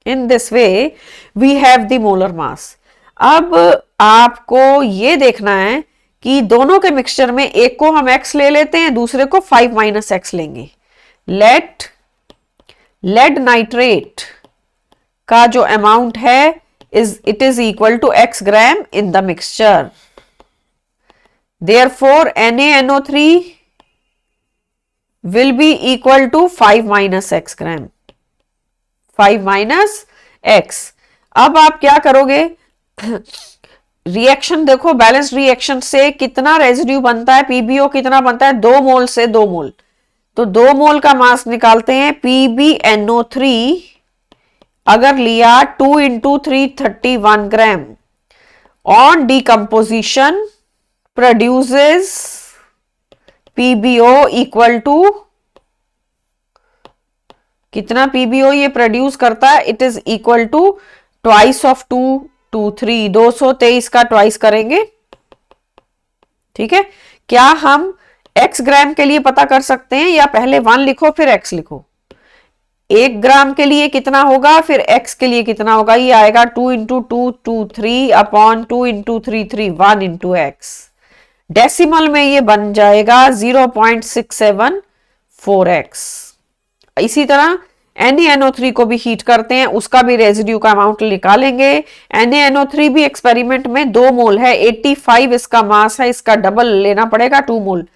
[SPEAKER 1] In this way we have the molar mass. अब आपको ये देखना है कि दोनों के मिक्सचर में एक को हम x ले लेते हैं, दूसरे को 5 - x लेंगे। लेड नाइट्रेट का जो अमाउंट है it is equal to x gram in the mixture, therefore NaNO3 will be equal to 5 - x gram, 5 - x। अब आप क्या करोगे, रिएक्शन देखो, बैलेंस रिएक्शन से कितना रेजिड्यू बनता है, PbO कितना बनता है, 2 मोल से 2 मोल, तो 2 मोल का मास निकालते हैं। PbNO3 अगर लिया 2 × 3 31 gram, on decomposition produces PbO equal to कितना PbO ये प्रोड्यूस करता है, it is equal to twice of 2 2 3, 223 का ट्वाइस करेंगे, ठीक है। क्या हम x ग्राम के लिए पता कर सकते हैं, या पहले 1 लिखो फिर x लिखो। 1 ग्राम के लिए कितना होगा, फिर x के लिए कितना होगा, ये आएगा 2 × 2 2 3 अपॉन 2 × 3 3 1 × x। डेसिमल में ये बन जाएगा 0.674x। इसी तरह NaNO3 को भी हीट करते हैं, उसका भी रेजिड्यू का अमाउंट निकालेंगे। NaNO3 भी एक्सपेरिमेंट में 2 मोल है, 85 इसका मास है, इसका डबल लेना पड़ेगा 2 mole.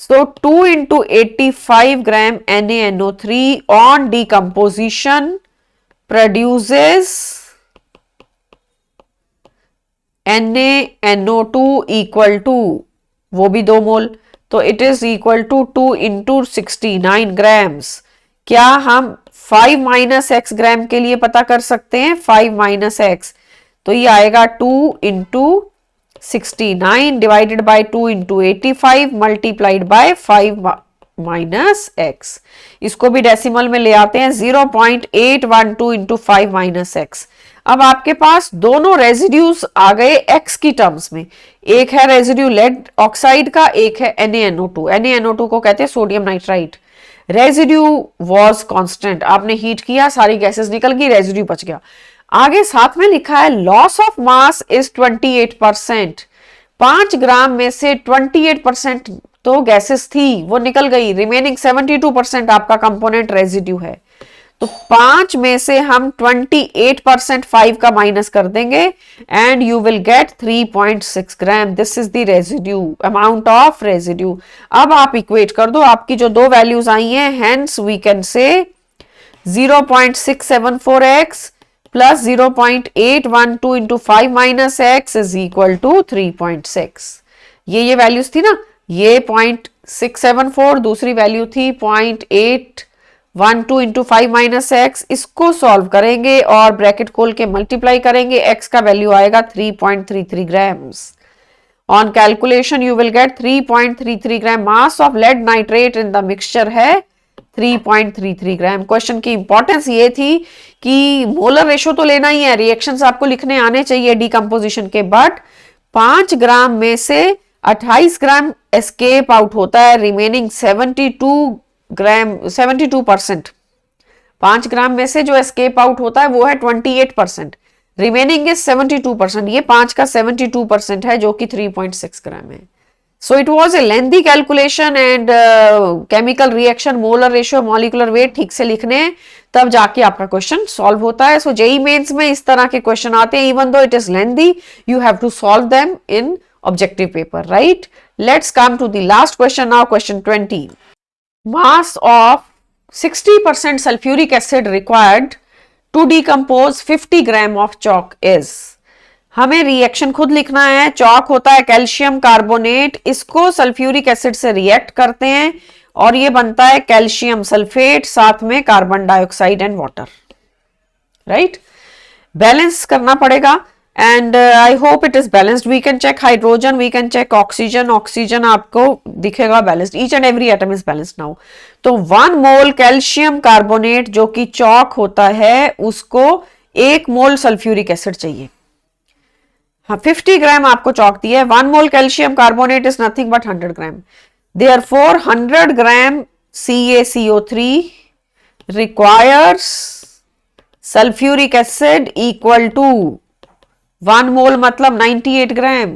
[SPEAKER 1] So 2 × 85 gram NaNO3 on decomposition produces NaNO2 equal to, वो भी 2 मोल, तो it is equal to 2 × 69 grams. क्या हम 5 - x ग्राम के लिए पता कर सकते हैं, 5 - x, तो ये आएगा 2 × 69 divided by 2 × 85 multiplied by 5 - x। इसको भी डेसिमल में ले आते हैं, 0.812 × 5 - x। अब आपके पास दोनों रेजिड्यूज आ गए x की टर्म्स में, एक है रेजिड्यू लेड ऑक्साइड का, एक है NaNO2। NaNO2 को कहते हैं sodium nitrite. Residue was constant, आपने हीट किया, सारी गैसेस निकल गई, रेजिड्यू बच गया। आगे साथ में लिखा है लॉस ऑफ मास इज 28%। 5 ग्राम में से 28% तो गैसेस थी, वो निकल गई, रिमेनिंग 72% आपका कंपोनेंट रेजिड्यू है। तो 5 में से हम 28% 5 का माइनस कर देंगे and you will gate 3.6 gram. This is the residue, amount of residue. अब आप इक्वेट कर दो, आपकी जो 2 वैल्यूज आई हैं, hence we can say 0.674x plus 0.812 × 5 - x is equal to 3.6। ये वैल्यूज थी ना, ये 0.674, दूसरी वैल्यू थी 0.812 × 5 - x। इसको सॉल्व करेंगे और ब्रैकेट खोल के मल्टीप्लाई करेंगे, x का वैल्यू आएगा 3.33 grams. On calculation you will get 3.33 gram. Mass of lead nitrate in the mixture है 3.33 ग्राम। क्वेश्चन की इंपॉर्टेंस ये थी कि मोलर रेशो तो लेना ही है, रिएक्शंस आपको लिखने आने चाहिए डिकम्पोजिशन के, बट 5 ग्राम में से 28 ग्राम एस्केप आउट होता है, रिमेनिंग 72%। 5 ग्राम में से जो एस्केप आउट होता है वो है 28%, रिमेनिंग इज 72%। ये 5 का 72% है जो कि 3.6 ग्राम है। So it was a lengthy calculation and chemical reaction, molar ratio, molecular weight ठीक से लिखने, तब जाके आपका क्वेश्चन सॉल्व होता है। सो जेईई मेंस में इस तरह के क्वेश्चन आते हैं, even though it is lengthy, you have to solve them in objective paper, right? Let's come to the last question now, question 20. Mass of 60% sulfuric acid required to decompose 50 gram of chalk is. हमें reaction खुद लिखना है। Chalk होता है calcium carbonate, इसको sulphuric acid से react करते हैं और ये बनता है कैल्शियम सल्फेट, साथ में carbon dioxide and water, right? Balance करना पड़ेगा। And I hope it is balanced. We can check hydrogen, we can check oxygen. Oxygen आपको दिखेगा balanced. Each and every atom is balanced now. तो 1 mole calcium carbonate जो कि चौक होता है, उसको 1 मोल सल्फ्यूरिक एसिड चाहिए. हाँ, 50 ग्राम आपको चौक दिया है. 1 mole calcium carbonate is nothing but 100 gram. Therefore 100 gram CaCO3 requires sulfuric acid equal to 1 mole मतलब 98 ग्राम.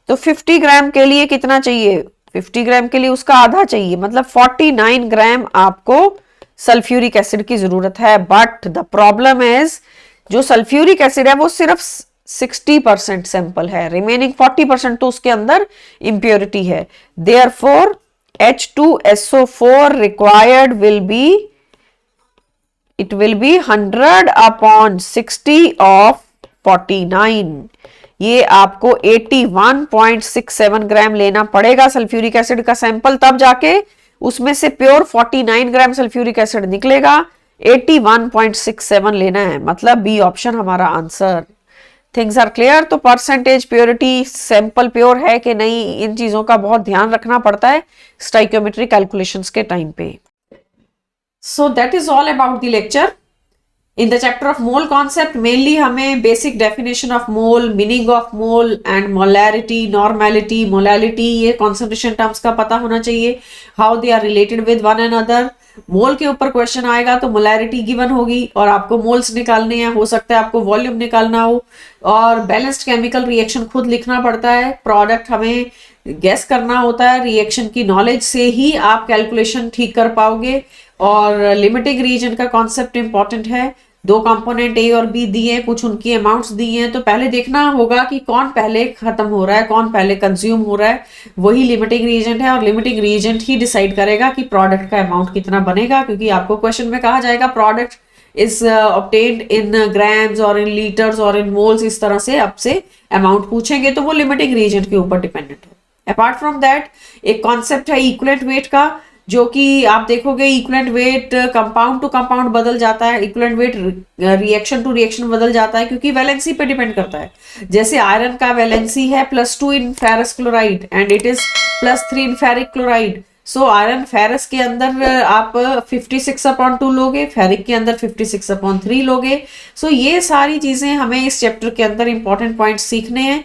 [SPEAKER 1] तो 50 ग्राम के लिए कितना चाहिए? 50 ग्राम के लिए उसका आधा चाहिए, मतलब 49 ग्राम आपको सल्फ्यूरिक एसिड की जरूरत है. बट द प्रॉब्लम इज जो सल्फ्यूरिक एसिड है वो सिर्फ 60% सैंपल है, रिमेनिंग 40% तो उसके अंदर इम्प्योरिटी है. Therefore H2SO4 required will be, it will be 100 upon 60 of 49. ये आपको 81.67 ग्राम लेना पड़ेगा सल्फ्यूरिक एसिड का सैंपल, तब जाके उसमें से प्योर 49 ग्राम सल्फ्यूरिक एसिड निकलेगा. 81.67 लेना है, मतलब बी ऑप्शन हमारा आंसर. Things are clear. तो परसेंटेज, प्योरिटी, सैंपल प्योर है कि नहीं, इन चीजों का बहुत ध्यान रखना पड़ता है स्टाइक्योमेट्री कैलकुलेशंस के टाइम पे. So that is all about the lecture. In the chapter of mole concept mainly हमें basic definition of mole, meaning of mole and molarity, normality, molality, ये कॉन्सेंट्रेशन टर्म्स का पता होना चाहिए, how they are related with one another. Mole के ऊपर question आएगा तो मोलैरिटी गिवन होगी और आपको मोल्स निकालने हैं. हो सकता है आपको वॉल्यूम निकालना हो, और बैलेंस्ड केमिकल रिएक्शन खुद लिखना पड़ता है. प्रोडक्ट हमें गेस करना होता है. रिएक्शन की नॉलेज से ही आप कैलकुलेशन ठीक कर पाओगे. और लिमिटिंग रीजन का कॉन्सेप्ट इंपॉर्टेंट है. 2 कंपोनेंट ए और बी दिए, कुछ उनकी अमाउंट्स दिए हैं, तो पहले देखना होगा कि कौन पहले खत्म हो रहा है, कौन पहले कंज्यूम हो रहा है. वही लिमिटिंग रीजेंट है, और लिमिटिंग रीजेंट ही डिसाइड करेगा कि प्रोडक्ट का अमाउंट कितना बनेगा. क्योंकि आपको क्वेश्चन में कहा जाएगा product is obtained in grams और इन लीटर्स और इन मोल्स, इस तरह से आपसे अमाउंट पूछेंगे, तो वो लिमिटिंग रीजेंट के ऊपर डिपेंडेंट है. अपार्ट फ्रॉम दैट एक कॉन्सेप्ट है इक्विवेलेंट वेट का, जो कि आप देखोगे equivalent weight compound to compound बदल जाता है, equivalent weight reaction to reaction बदल जाता है, क्योंकि वैलेंसी पे डिपेंड करता है. जैसे आयरन का वैलेंसी है +2 in ferrous chloride and it is +3 in ferric chloride. So iron ferrous के अंदर आप 56/2 लोगे, फेरिक के अंदर 56/3 लोगे. सो ये सारी चीजें हमें इस चैप्टर के अंदर इंपॉर्टेंट पॉइंट्स सीखने हैं.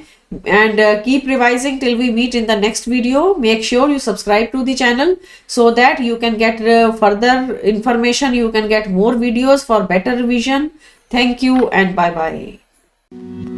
[SPEAKER 1] And keep revising till we meet in the next video. Make sure you subscribe to the channel so that you can get further information, you can get more videos for better revision. Thank you and bye bye.